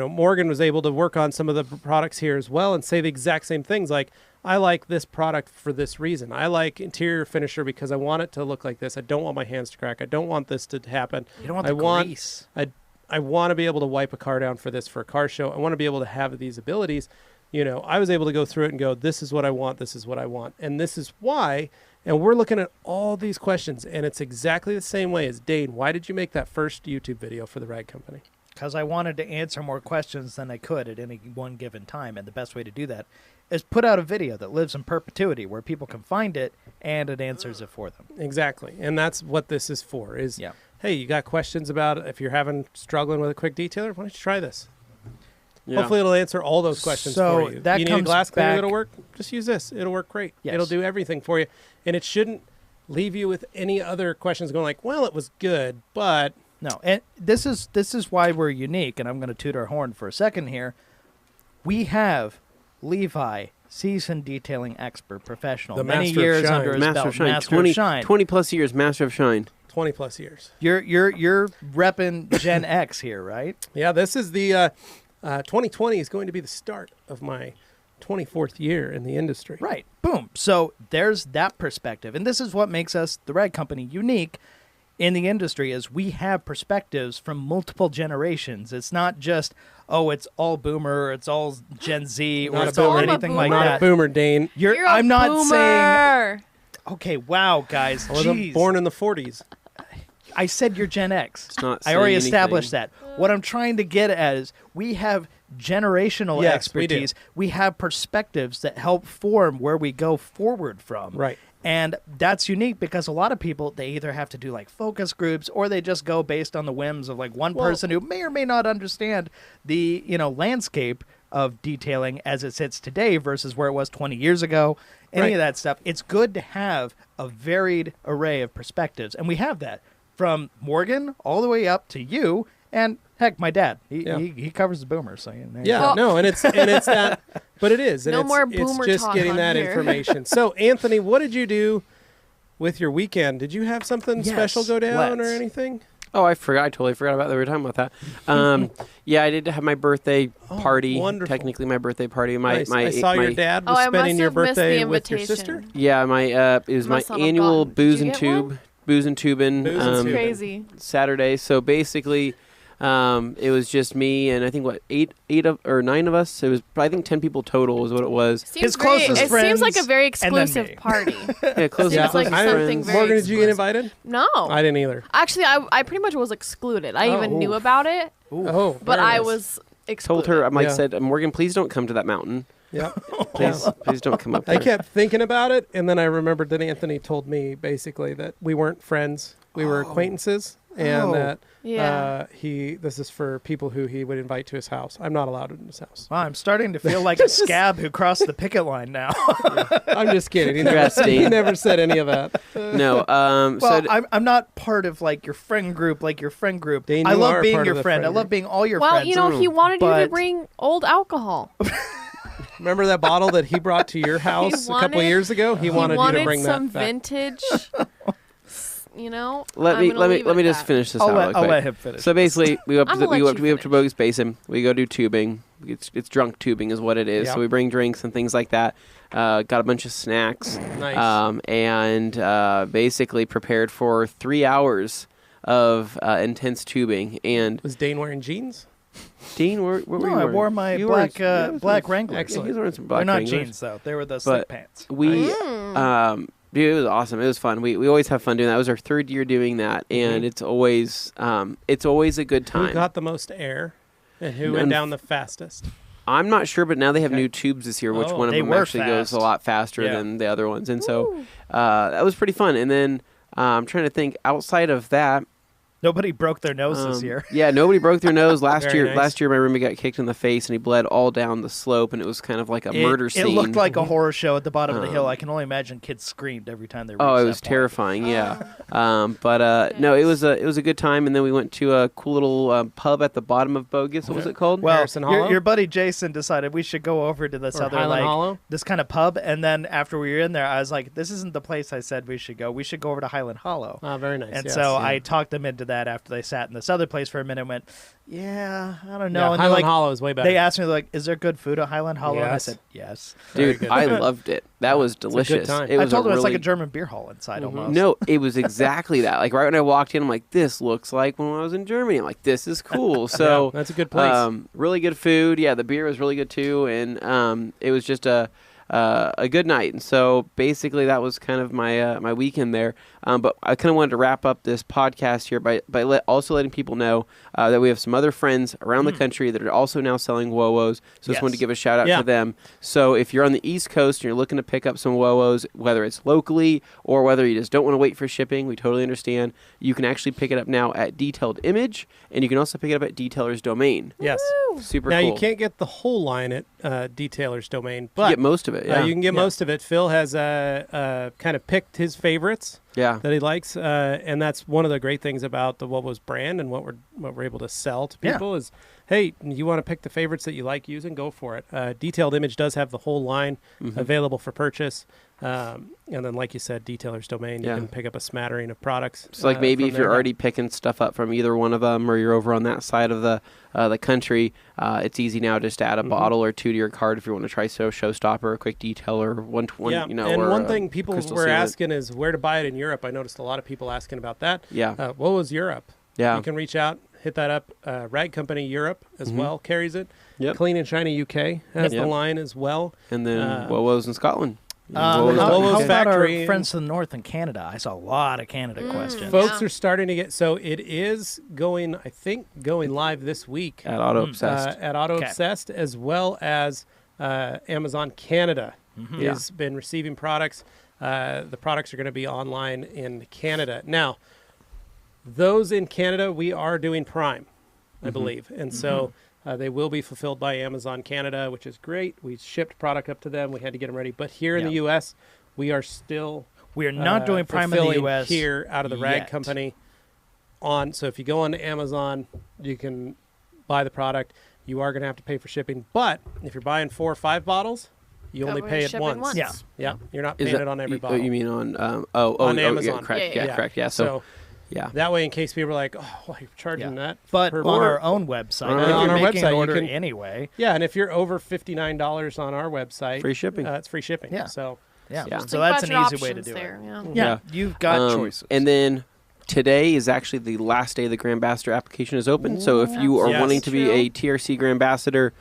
Morgan was able to work on some of the products here as well and say the exact same things. Like, I like this product for this reason. I like interior finisher because I want it to look like this. I don't want my hands to crack. I don't want this to happen. You don't want I the want- grease. I want to be able to wipe a car down for this for a car show. I want to be able to have these abilities. I was able to go through it and go, this is what I want. This is what I want. And this is why. And we're looking at all these questions, and it's exactly the same way as Dane. Why did you make that first YouTube video for the rag company? Because I wanted to answer more questions than I could at any one given time. And the best way to do that is put out a video that lives in perpetuity where people can find it and it answers it for them. Exactly. And that's what this is for is, Yeah. hey, you got questions about if you're struggling with a quick detailer? Why don't you try this? Yeah. Hopefully it'll answer all those questions So for you. that You need a comes glass cleaner back- that'll work? Just use this. It'll work great. Yes. It'll do everything for you. And it shouldn't leave you with any other questions going like, well, it was good, but... No, and this is why we're unique, and I'm going to toot our horn for a second here. We have Levi, seasoned detailing expert, professional, The many Master of years Shine. under his Master belt, of Shine. Master of Shine. 20 plus years, Master of Shine. 20 plus years. You're repping Gen X here, right? Yeah, this is the 2020 is going to be the start of my 24th year in the industry. Right. Boom. So there's that perspective. And this is what makes us, the Rag Company, unique in the industry is we have perspectives from multiple generations. It's not just, oh, it's all boomer, it's all Gen Z, Not or a it's all boomer. anything like I'm Not that. a boomer, Dane. You're I'm a not saying... boomer. Okay, wow, guys. I wasn't Jeez. born in the 40s. I said you're Gen X. It's not I already saying established anything. that. What I'm trying to get at is we have generational Yes, we do. expertise. We have perspectives that help form where we go forward from. Right. And that's unique because a lot of people, they either have to do like focus groups or they just go based on the whims of like one Well- person who may or may not understand the, landscape of detailing as it sits today versus where it was 20 years ago. Any Right. of that stuff. It's good to have a varied array of perspectives. And we have that from Morgan all the way up to you. And heck, Heck, my dad. Yeah. He covers the boomers. So no, and it's that, but it is. And No it's, more it's boomer just talk getting on that here. information. So, Anthony, what did you do with your weekend? Did you have something Yes, special go down or let's. anything? Oh, I forgot. I totally forgot about that. We were talking about that. Yeah, I did have my birthday party. Wonderful. Technically, my birthday party. Nice. I saw your dad was I spending must your have missed the birthday with your invitation. sister. Yeah, it was my Must not have annual gotten. booze Did you and get tube, one? booze and tubing. Booze and tubing. Crazy. Saturday. So basically, it was just me and I think 9 of us. It was I think 10 people total is what it was. His closest It friends, seems like a very and then exclusive me. party. Yeah, close Seems close like something friends. very Morgan, did you get exclusive. invited? No. I didn't either. Actually, I pretty much was excluded. I even knew about it, Oh, but very I nice. was Told excluded. her, Yeah. said, Morgan, please don't come to that mountain. Yep. Please don't come up I there. kept thinking about it, and then I remembered that Anthony told me basically that we weren't friends, we were acquaintances, and Oh. that Yeah. this is for people who he would invite to his house. I'm not allowed in his house. Wow, I'm starting to feel like a scab who crossed the picket line now. I'm just kidding. Congrats, He Dane. never said any of that. No. Well, So I'm not part of like your friend group, Dane, I you love are being part of your the friend. I friend love group. being all your Well, friends. you know, he wanted you to but- bring old alcohol. Remember that bottle that he brought to your house a couple of wanted- years ago? He wanted you to bring some that back. vintage. You know. let I'm me gonna let me leave let it me at just that. finish this out real I'll quick. let him finish. So basically, we up I'm to gonna let you we up to Bogus Basin. We go do tubing. It's drunk tubing is what it is. Yeah. So we bring drinks and things like that. Got a bunch of snacks. Nice. And basically prepared for 3 hours of intense tubing. And Was Dane wearing jeans? Dean, what were No, you I wearing? wore my You were black Wranglers. Excellent. Yeah, he was wearing some They're black not Wranglers. jeans though; they were the But slick pants. We, dude, it was awesome. It was fun. We always have fun doing that. It was our 3rd year doing that, and it's always a good time. Who got the most air, and who None went down the fastest? I'm not sure, but now they have Okay. new tubes this year, which Oh. one of They them were actually goes a fast. lot faster Yeah. than the other ones, and so that was pretty fun. And then I'm trying to think outside of that. Nobody broke their nose this year. Yeah, nobody broke their nose last Very year. nice. Last year, my roommate got kicked in the face, and he bled all down the slope, and it was kind of like a murder scene. It looked like a horror show at the bottom of the hill. I can only imagine kids screamed every time they reached Oh, it that was point. terrifying. Yeah, but no, it was a good time, and then we went to a cool little pub at the bottom of Bogus. What was it called? Well, Harrison Hollow? your buddy Jason decided we should go over to this Or other Highland Hollow? this kind of pub, and then after we were in there, I was like, "This isn't the place I said we should go. We should go over to Highland Hollow." Ah, very nice. And yes. so I talked them into that after they sat in this other place for a minute and went, yeah, I don't know. Yeah, and they're Highland like, Hollow is way better. they asked me, like, is there good food at Highland Hollow? And I Yes. said, yes. Dude, good. I loved it. That was a good delicious. time. It I was told a them it's like really- a German beer hall inside almost. No, it was exactly that. Like right when I walked in, I'm like, this looks like when I was in Germany. I'm like, this is cool. So Yeah, that's a good place. really good food. Yeah, the beer was really good too, and it was just a good night. And so basically, that was kind of my my weekend there. But I kind of wanted to wrap up this podcast here by also letting people know that we have some other friends around the country that are also now selling Wowos. So just wanted to Yes. give a shout out Yeah. to them. So if you're on the East Coast and you're looking to pick up some Wowos, whether it's locally or whether you just don't want to wait for shipping, we totally understand. You can actually pick it up now at Detailed Image, and you can also pick it up at Detailer's Domain. yes. Super Now cool. you can't get the whole line at Detailer's Domain, You but get most of it. Yeah. you can get Yeah. most of it. Phil has kind of picked his favorites yeah. that he likes, and that's one of the great things about the Wobos brand and what we're able to sell to Yeah. people is, hey, you want to pick the favorites that you like using, go for it. Detailed Image does have the whole line available for purchase, and then like you said, Detailer's Domain, you Yeah. can pick up a smattering of products. So like maybe from if you're there. already picking stuff up from either one of them, or you're over on that side of the country, it's easy now just to add a bottle or two to your cart if you want to try Showstopper, a quick detail, or one Yeah, you know. and or, one thing people crystal were sealant. asking is where to buy it in Europe. I noticed a lot of people asking about that. Yeah. What was Europe? Yeah. You can reach out, hit that up. Rag Company Europe as well carries it. Yep. Clean and Shiny UK has Yep. the line as well. And then Wowos in Scotland. How, Wowos how about Factory our friends to the north in Canada? I saw a lot of Canada questions. Folks Yeah. are starting to get, so it is going, I think, going live this week At Auto Obsessed. at Auto Okay. Obsessed, as well as Amazon Canada Yeah. has been receiving products. The products are going to be online in Canada. Now, those in Canada, we are doing Prime, I believe. And so they will be fulfilled by Amazon Canada, which is great. We shipped product up to them. We had to get them ready. But here in the Yeah. U.S., we are still We are not doing Prime in the fulfilling U.S. here out of the Rag yet. Company. So if you go on Amazon, you can buy the product, you are going to have to pay for shipping. But if you're buying 4 or 5 bottles, you only pay it once. Yeah. You're not paying it on every bottle. You mean on on Amazon? Yeah, correct. Yeah. Correct. Yeah. So yeah. That way, in case people are like, "Oh, well, you're charging that," But per on our own website, on if our you're making website, an you order can- anyway. Yeah, and if you're over $59 on our website, Free shipping. It's free shipping. Yeah. So Yeah. Yeah. So Think that's about an your easy way to options do there, it. yeah. Yeah. You've got choices. And then today is actually the last day the Grand Ambassador application is open. So if you are Yes. wanting to be a TRC Grand Ambassador,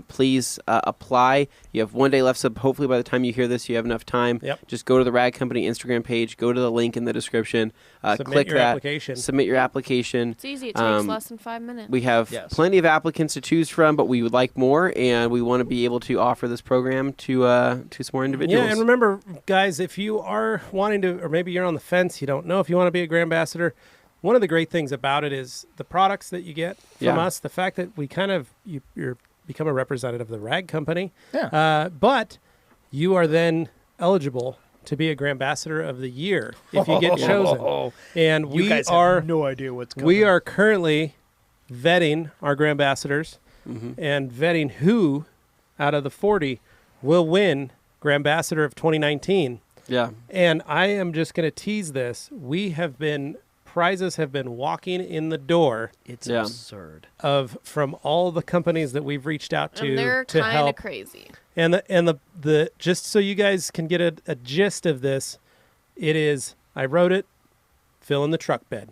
please apply. You have 1 day left, so hopefully by the time you hear this, you have enough time. Yep. Just go to the Rag Company Instagram page, go to the link in the description, Submit click your that, application. submit your application. It's easy. It takes less than 5 minutes. We have Yes. plenty of applicants to choose from, but we would like more, and we want to be able to offer this program to some more individuals. Yeah, and remember, guys, if you are wanting to, or maybe you're on the fence, you don't know if you want to be a Grand Ambassador, one of the great things about it is the products that you get from us, the fact that we kind of, you're become a representative of the Rag Company, but you are then eligible to be a Grand Ambassador of the Year if you get chosen. And You we guys are have no idea what's coming. we are currently vetting our Grand Ambassadors and vetting who out of the 40 will win Grand Ambassador of 2019. Yeah. And I am just going to tease this. Prizes have been walking in the door It's Yeah. absurd. from all the companies that we've reached out to and they're to kind of help. crazy. And the just so you guys can get a gist of this, it is, I wrote it, fill in the truck bed.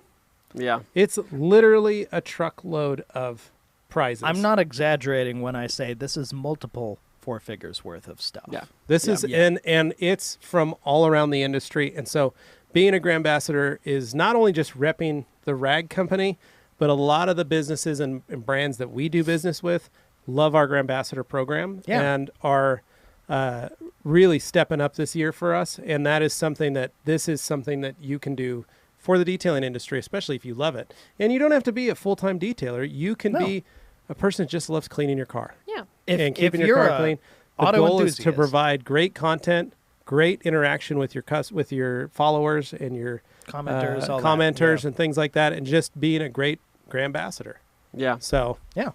Yeah. It's literally a truckload of prizes. I'm not exaggerating when I say this is multiple 4 figures worth of stuff. Yeah. This is and it's from all around the industry. And so being a Grand Ambassador is not only just repping the Rag Company, but a lot of the businesses and brands that we do business with love our Grand Ambassador program and are really stepping up this year for us. And that is something that you can do for the detailing industry, especially if you love it. And you don't have to be a full-time detailer. You can be a person that just loves cleaning your car. Yeah. And keeping if your you're car a clean. The auto goal is to enthusiast. provide great content, great interaction with your followers and your Commenters, all that. commenters Yeah. and things like that, and just being a great Grand Ambassador. Yeah. So Yeah.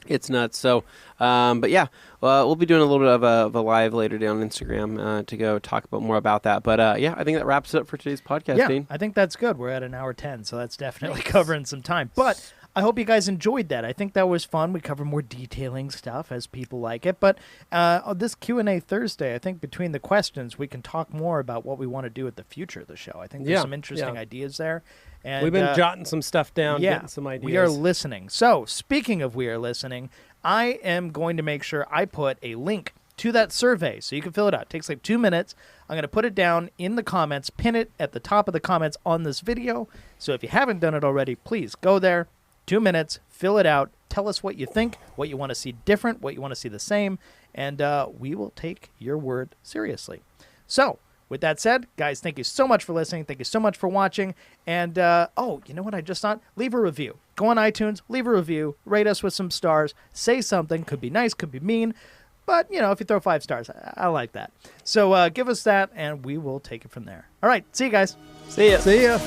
It's nuts. So, but yeah, we'll be doing a little bit of a live later down on Instagram to go talk about more about that. But yeah, I think that wraps it up for today's podcast, Yeah, Dane. I think that's good. We're at 1:10, so that's definitely covering some time. But I hope you guys enjoyed that. I think that was fun. We covered more detailing stuff as people like it. But on this Q&A Thursday, I think between the questions, we can talk more about what we want to do at the future of the show. I think there's some interesting ideas there. And we've been jotting some stuff down, getting some ideas. We are listening. So speaking of we are listening, I am going to make sure I put a link to that survey so you can fill it out. It takes like 2 minutes. I'm going to put it down in the comments, pin it at the top of the comments on this video. So if you haven't done it already, please go there, 2 minutes, fill it out, tell us what you think, what you want to see different, what you want to see the same, and we will take your word seriously. So with that said, guys, thank you so much for listening. Thank you so much for watching. And, you know what I just thought? Leave a review. Go on iTunes, leave a review, rate us with some stars, say something. Could be nice, could be mean. But, if you throw 5 stars, I like that. So give us that, and we will take it from there. All right, see you guys. See ya. See ya.